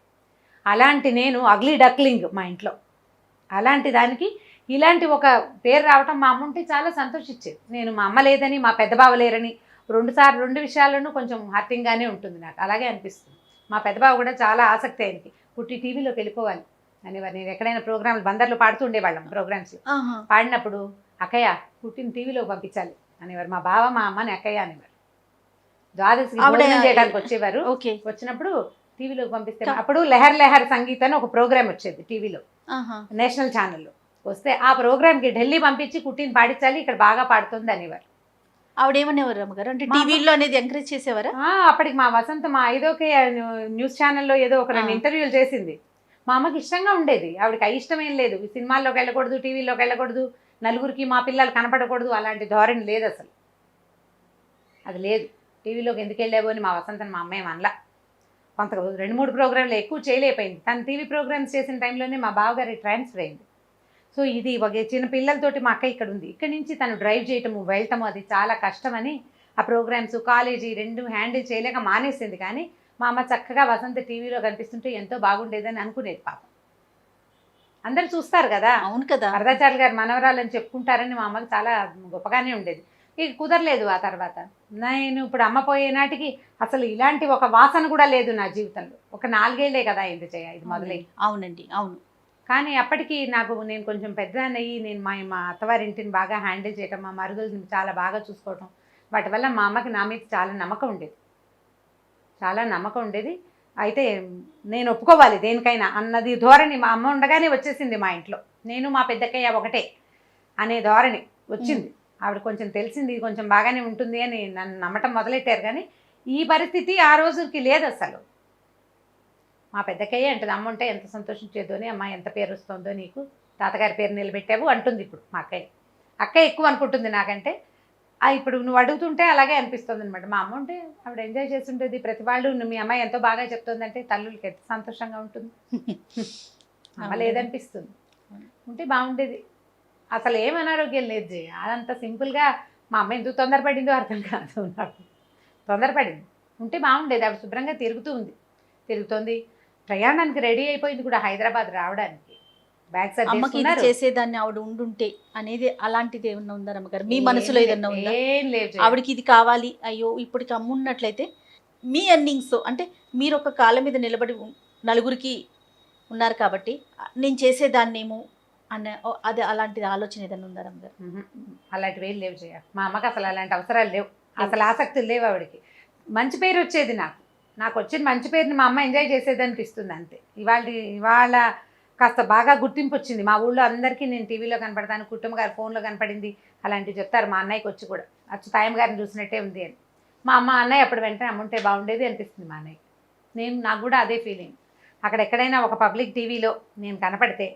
అలాంటి నేను అగ్లీ డక్లింగ్ మా ఇంట్లో. అలాంటి దానికి ఇలాంటి ఒక పేరు రావటం మా అమ్మ ఉంటే చాలా సంతోషించేది. నేను మా అమ్మ లేదని, మా పెద్ద బావ లేరని రెండు విషయాలను కొంచెం హర్టింగ్గానే ఉంటుంది నాకు, అలాగే అనిపిస్తుంది. మా పెద్ద బావ కూడా చాలా ఆసక్తి ఆయనకి, పుట్టి టీవీలోకి వెళ్ళిపోవాలి అనేవారు. నేను ఎక్కడైనా ప్రోగ్రాంలు బందర్లో పాడుతూ ఉండేవాళ్ళం, ప్రోగ్రామ్స్లో పాడినప్పుడు అక్కయ్య పుట్టిన టీవీలోకి పంపించాలి అనేవారు. మా బావ మా అమ్మని అక్కయ్య అనేవారు. ద్వాదశి భోజనం చేయడానికి వచ్చేవారు. వచ్చినప్పుడు టీవీలోకి పంపిస్తే అప్పుడు లెహర్ సంగీత్ అని ఒక ప్రోగ్రామ్ వచ్చేది టీవీలో, నేషనల్ ఛానల్లో. వస్తే ఆ ప్రోగ్రామ్కి ఢిల్లీ పంపించి కుట్టిని పాడించాలి, ఇక్కడ బాగా పాడుతుంది అనేవారు. ఆవిడేమనేవారు అమ్మగారు? అంటే టీవీలో అనేది ఎంకరేజ్ చేసేవారా? అప్పటికి మా వసంత మా 5కే న్యూస్ ఛానల్లో ఏదో ఒక 2 ఇంటర్వ్యూలు చేసింది. మా అమ్మకి ఇష్టంగా ఉండేది, ఆవిడకి ఇష్టమేం లేదు. సినిమాల్లోకి వెళ్ళకూడదు, టీవీలోకి వెళ్ళకూడదు, నలుగురికి మా పిల్లలు కనపడకూడదు, అలాంటి ధోరణి లేదు అసలు. అది లేదు. టీవీలోకి ఎందుకు వెళ్ళావు అని మా వసంతని మా అమ్మాయి అనలా. కొంత 2-3 ప్రోగ్రాంలు ఎక్కువ చేయలేకపోయింది. తను టీవీ ప్రోగ్రామ్స్ చేసిన టైంలోనే మా బావగారి ట్రాన్స్ఫర్ అయింది. సో ఇది ఒక చిన్న పిల్లలతోటి మా అక్క ఇక్కడ ఉంది, ఇక్కడి నుంచి తను డ్రైవ్ చేయటము వెళ్ళటము అది చాలా కష్టమని ఆ ప్రోగ్రామ్స్ కాలేజీ 2 హ్యాండిల్ చేయలేక మానేసింది. కానీ మా అమ్మ చక్కగా వసంత టీవీలో కనిపిస్తుంటే ఎంతో బాగుండేదని అనుకునేది. పాపం అందరూ చూస్తారు కదా. అవును కదా. వరదాచార్య గారు మనవరాలని చెప్పుకుంటారని మా అమ్మకి చాలా గొప్పగానే ఉండేది. ఇక కుదరలేదు. ఆ తర్వాత నేను ఇప్పుడు అమ్మ పోయే నాటికి అసలు ఇలాంటి ఒక వాసన కూడా లేదు నా జీవితంలో. ఒక 4 ఏళ్లే కదా ఇది మొదలై. అవునండి, అవును. కానీ అప్పటికి నేను కొంచెం పెద్దదాన్నయ్యి నేను మా అత్తవారింటిని బాగా హ్యాండిల్ చేయటం, మా మరుగుల్ని చాలా బాగా చూసుకోవటం, వాటి వల్ల మా అమ్మకి నా మీద చాలా నమ్మకం ఉండేది. అయితే నేను ఒప్పుకోవాలి దేనికైనా అన్నది ధోరణి మా అమ్మ ఉండగానే వచ్చేసింది మా ఇంట్లో. నేను మా పెద్దక్కయ్య ఒకటే అనే ధోరణి వచ్చింది. ఆవిడ కొంచెం తెలిసింది, కొంచెం బాగానే ఉంటుంది అని నన్ను నమ్మటం మొదలెట్టారు. కానీ ఈ పరిస్థితి ఆ రోజుకి లేదు అసలు. మా పెద్దక్కయ్య అంటుంది, అమ్మ ఉంటే ఎంత సంతోషించేదో అని, అమ్మ ఎంత పేరు వస్తుందో నీకు, తాతగారి పేరు నిలబెట్టావు అంటుంది ఇప్పుడు మా అక్కయ్య ఎక్కువ అనుకుంటుంది నాకంటే. ఇప్పుడు నువ్వు అడుగుతుంటే అలాగే అనిపిస్తుంది అనమాట. మా అమ్మ ఉంటే ఆవిడ ఎంజాయ్ చేస్తుంటుంది, ప్రతి వాళ్ళు మీ అమ్మాయి ఎంతో బాగా చెప్తుందంటే తల్లులకి ఎంత సంతోషంగా ఉంటుంది. అమ్మ లేదనిపిస్తుంది, ఉంటే బాగుండేది. అసలు ఏం అనారోగ్యం లేదు. అదంతా సింపుల్గా మా అమ్మ ఎందుకు తొందరపడిందో అర్థం కాదు నాకు. తొందరపడింది, ఉంటే బాగుండేది. ఆవిడ శుభ్రంగా తిరుగుతోంది, ప్రయాణానికి రెడీ అయిపోయింది కూడా హైదరాబాద్ రావడానికి. బ్యాగ్ అమ్మకి చేసేదాన్ని ఆవిడ ఉండుంటే అనేది అలాంటిది ఏమన్నా ఉందా అమ్మగారు మీ మనసులో? ఏదన్నా ఉందా? ఏం లేదు. ఆవిడకి ఇది కావాలి, అయ్యో ఇప్పటికి అమ్మ ఉన్నట్లయితే మీ ఎర్నింగ్స్ అంటే మీరు ఒక కాళ్ళ మీద నిలబడి నలుగురికి ఉన్నారు కాబట్టి నేను చేసేదాన్నేమో అన్న అదే అలాంటిది ఆలోచన ఏదన్నా ఉందా అమ్మగారు? అలాంటివి ఏం లేవు జయ. మా అమ్మకి అసలు అలాంటి అవసరాలు లేవు, అసలు ఆసక్తులు లేవు. ఆవిడకి మంచి పేరు వచ్చేది, నాకు వచ్చిన మంచి పేరుని మా అమ్మ ఎంజాయ్ చేసేది అనిపిస్తుంది అంతే. ఇవాళ కాస్త బాగా గుర్తింపు వచ్చింది. మా ఊళ్ళో అందరికీ నేను టీవీలో కనపడతాను, కుటుంబ గారి ఫోన్లో కనపడింది అలాంటివి చెప్తారు. మా అన్నయ్యకి వచ్చి కూడా అచ్చు తాయమ్మ గారిని చూసినట్టే ఉంది అని. మా అన్నయ్య అప్పుడు వెంటనే అమ్ముంటే బాగుండేది అనిపిస్తుంది మా అన్నయ్య. నాకు కూడా అదే ఫీలింగ్. అక్కడ ఎక్కడైనా ఒక పబ్లిక్ టీవీలో నేను కనపడితే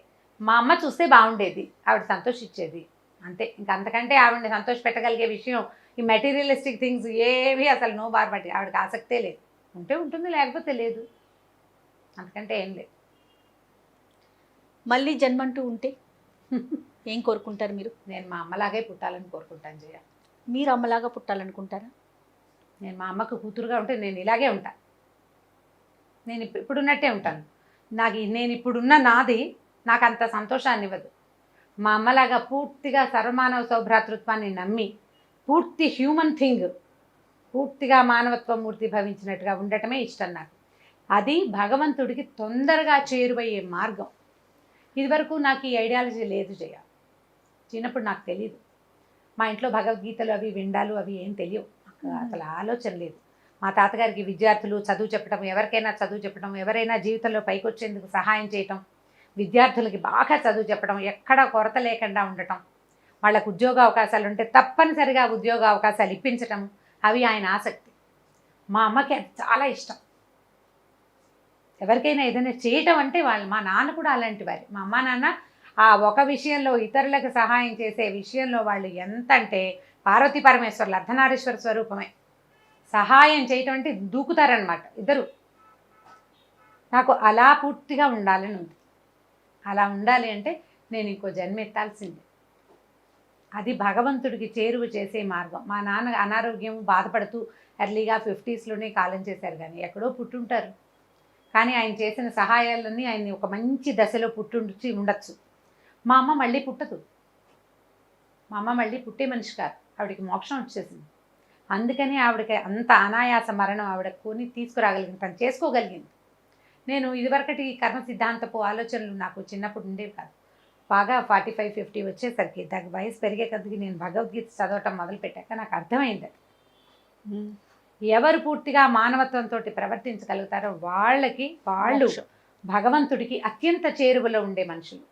మా అమ్మ చూస్తే బాగుండేది, ఆవిడ సంతోషించేది అంతే. ఇంకా అంతకంటే ఆవిడని సంతోష పెట్టగలిగే విషయం ఈ మెటీరియలిస్టిక్ థింగ్స్ ఏవి అసలు నో బార్బట్టి ఆవిడకి ఆసక్తే లేదు. ఉంటే ఉంటుంది, లేకపోతే లేదు, అంతకంటే ఏం లేదు. మళ్ళీ జన్మంటూ ఉంటే ఏం కోరుకుంటారు మీరు? నేను మా అమ్మలాగే పుట్టాలని కోరుకుంటాను జయ. మీరు అమ్మలాగా పుట్టాలనుకుంటారా? నేను మా అమ్మకు కూతురుగా ఉంటే నేను ఇలాగే ఉంటాను. నేను ఇప్పుడున్నట్టే ఉంటాను. నేను ఇప్పుడున్న నాది నాకు అంత సంతోషాన్ని ఇవ్వదు. మా అమ్మలాగా పూర్తిగా సర్వమానవ సౌభ్రాతృత్వాన్ని నమ్మి పూర్తి హ్యూమన్ థింగ్, పూర్తిగా మానవత్వం మూర్తి భవించినట్టుగా ఉండటమే ఇష్టం నాకు. అది భగవంతుడికి తొందరగా చేరువయ్యే మార్గం. ఇదివరకు నాకు ఈ ఐడియాలజీ లేదు జయ. చిన్నప్పుడు నాకు తెలియదు. మా ఇంట్లో భగవద్గీతలు అవి విండాలు అవి ఏం తెలియవు. అసలు ఆలోచన లేదు. మా తాతగారికి విద్యార్థులు చదువు చెప్పడం, ఎవరికైనా చదువు చెప్పడం, ఎవరైనా జీవితంలో పైకి వచ్చేందుకు సహాయం చేయటం, విద్యార్థులకి బాగా చదువు చెప్పడం, ఎక్కడా కొరత లేకుండా ఉండటం, వాళ్ళకు ఉద్యోగ అవకాశాలు ఉంటే తప్పనిసరిగా ఉద్యోగ అవకాశాలు ఇప్పించటం, అవి ఆయన ఆసక్తి. మా అమ్మకి అది చాలా ఇష్టం. ఎవరికైనా ఏదైనా చేయటం అంటే మా నాన్న కూడా అలాంటి వారి. మా అమ్మ నాన్న ఆ ఒక విషయంలో ఇతరులకు సహాయం చేసే విషయంలో వాళ్ళు ఎంత అంటే పార్వతీ పరమేశ్వర్లు అర్ధనారీశ్వర స్వరూపమే. సహాయం చేయటం అంటే దూకుతారనమాట ఇద్దరు. నాకు అలా పూర్తిగా ఉండాలని ఉంది. అలా ఉండాలి అంటే నేను ఇంకో జన్మ ఎత్తాల్సిందే. అది భగవంతుడికి చేరువ చేసే మార్గం. మా నాన్న అనారోగ్యం బాధపడుతూ ఎర్లీగా 50స్లోనే కాలం చేశారు, కానీ ఎక్కడో పుట్టుంటారు. కానీ ఆయన చేసిన సహాయాలన్నీ ఆయన్ని ఒక మంచి దశలో పుట్టుంచి ఉండొచ్చు. మా అమ్మ మళ్ళీ పుట్టదు. మా అమ్మ మళ్ళీ పుట్టే మనిషి కాదు. ఆవిడకి మోక్షం వచ్చేసింది. అందుకని ఆవిడకి అంత అనాయాస మరణం ఆవిడ కొని తీసుకురాగలిగింది, తను చేసుకోగలిగింది. నేను ఇదివరకటి కర్మ సిద్ధాంతపు ఆలోచనలు నాకు చిన్నప్పుడు ఉండేవి కాదు. బాగా 45-50 వచ్చేసరికి దానికి వయసు పెరిగే కొద్దికి నేను భగవద్గీత చదవటం మొదలుపెట్టాక నాకు అర్థమైంది అది. ఎవరు పూర్తిగా మానవత్వంతో ప్రవర్తించగలుగుతారో వాళ్ళు భగవంతుడికి అత్యంత చేరువలో ఉండే మనుషులు.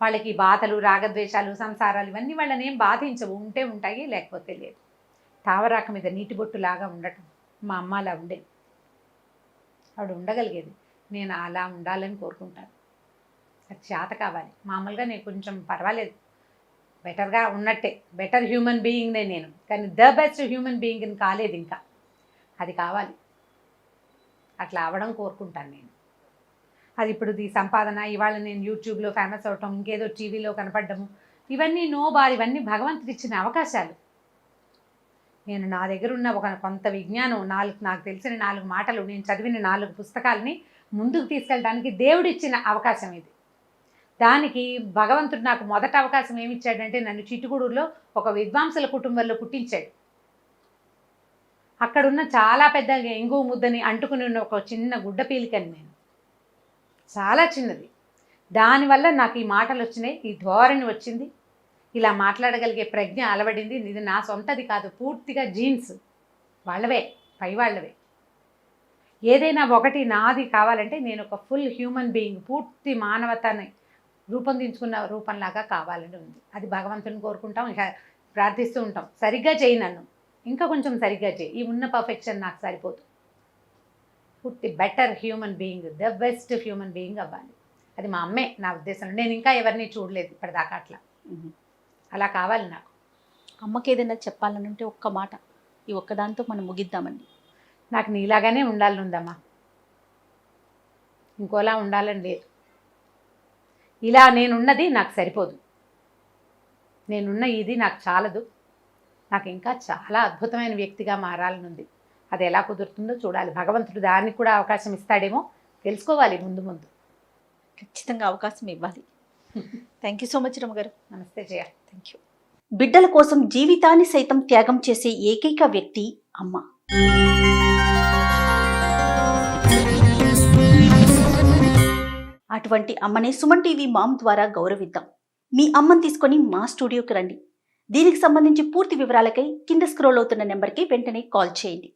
వాళ్ళకి బాధలు, రాగద్వేషాలు, సంసారాలు ఇవన్నీ వాళ్ళని ఏం బాధించవు. ఉంటే ఉంటాయి, లేకపోతే లేదు. తావరాక మీద నీటి బొట్టులాగా ఉండటం మా అమ్మ అలా ఉండేది. ఆవిడ ఉండగలిగేది. నేను అలా ఉండాలని కోరుకుంటాను. అది చేత కావాలి. మామూలుగా నేను కొంచెం పర్వాలేదు, బెటర్గా ఉన్నట్టే, బెటర్ హ్యూమన్ బీయింగ్నే నేను, కానీ ద బెస్ట్ హ్యూమన్ బీయింగ్ని కాలేదు ఇంకా. అది కావాలి. అట్లా అవ్వడం కోరుకుంటాను నేను. అది ఇప్పుడు ఈ సంపాదన, ఇవాళ నేను యూట్యూబ్లో ఫేమస్ అవటం, ఇంకేదో టీవీలో కనపడము, ఇవన్నీ ఇవన్నీ భగవంతుడు ఇచ్చిన అవకాశాలు. నేను నా దగ్గర ఉన్న కొంత విజ్ఞానం, నాకు తెలిసిన 4 మాటలు, నేను చదివిన 4 పుస్తకాలని ముందుకు తీసుకెళ్ళడానికి దేవుడు ఇచ్చిన అవకాశం ఇది. దానికి భగవంతుడు నాకు మొదట అవకాశం ఏమిచ్చాడంటే నన్ను చిట్టుగూడూరులో ఒక విద్వాంసుల కుటుంబంలో పుట్టించాడు. అక్కడున్న చాలా పెద్ద ఎంగు ముద్దని అంటుకుని ఉన్న ఒక చిన్న గుడ్డ పీలికని నేను, చాలా చిన్నది. దానివల్ల నాకు ఈ మాటలు వచ్చినాయి, ఈ ధోరణి వచ్చింది, ఇలా మాట్లాడగలిగే ప్రజ్ఞ అలవడింది. ఇది నా సొంతది కాదు, పూర్తిగా జీన్స్ వాళ్ళవే, పై వాళ్ళవే. ఏదైనా ఒకటి నాది కావాలంటే నేను ఒక ఫుల్ హ్యూమన్ బీయింగ్, పూర్తి మానవతని రూపొందించుకున్న రూపంలాగా కావాలని ఉంది. అది భగవంతుని కోరుకుంటాం, ఇక ప్రార్థిస్తూ ఉంటాం. సరిగ్గా చేయి, నన్ను ఇంకా కొంచెం సరిగ్గా చేయి, ఈ ఉన్న పర్ఫెక్షన్ నాకు సరిపోదు. పూర్తి better human being, the best human being అవ్వాలి. అది మా అమ్మే నా ఉద్దేశంలో. నేను ఇంకా ఎవరిని చూడలేదు ఇప్పటిదాకా. అలా కావాలి నాకు. అమ్మకి ఏదైనా చెప్పాలని ఉంటే ఒక్క మాట, ఈ ఒక్కదాంతో మనం ముగిద్దామండి. నాకు నీలాగానే ఉండాలని ఉందమ్మా, ఇంకోలా ఉండాలని లేదు. ఇలా నేనున్నది నాకు సరిపోదు, నేనున్న ఇది నాకు చాలదు. నాకు ఇంకా చాలా అద్భుతమైన వ్యక్తిగా మారాలని ఉంది. అది ఎలా కుదురుతుందో చూడాలి. భగవంతుడు దానికి కూడా అవకాశం ఇస్తాడేమో, తెలుసుకోవాలి ముందు ముందు. ఖచ్చితంగా అవకాశం ఇవ్వాలి. థ్యాంక్ యూ సో మచ్ రమ్మగారు. నమస్తే జయ. Thank you. బిడ్డల కోసం జీవితాన్ని సైతం త్యాగం చేసే ఏకైక వ్యక్తి అమ్మ. అటువంటి అమ్మనే సుమన్ టీవీ మామ్ ద్వారా గౌరవిద్దాం. మీ అమ్మని తీసుకొని మా స్టూడియోకి రండి. దీనికి సంబంధించి పూర్తి వివరాలకై కింద స్క్రోల్ అవుతున్న నెంబర్కి వెంటనే కాల్ చేయండి.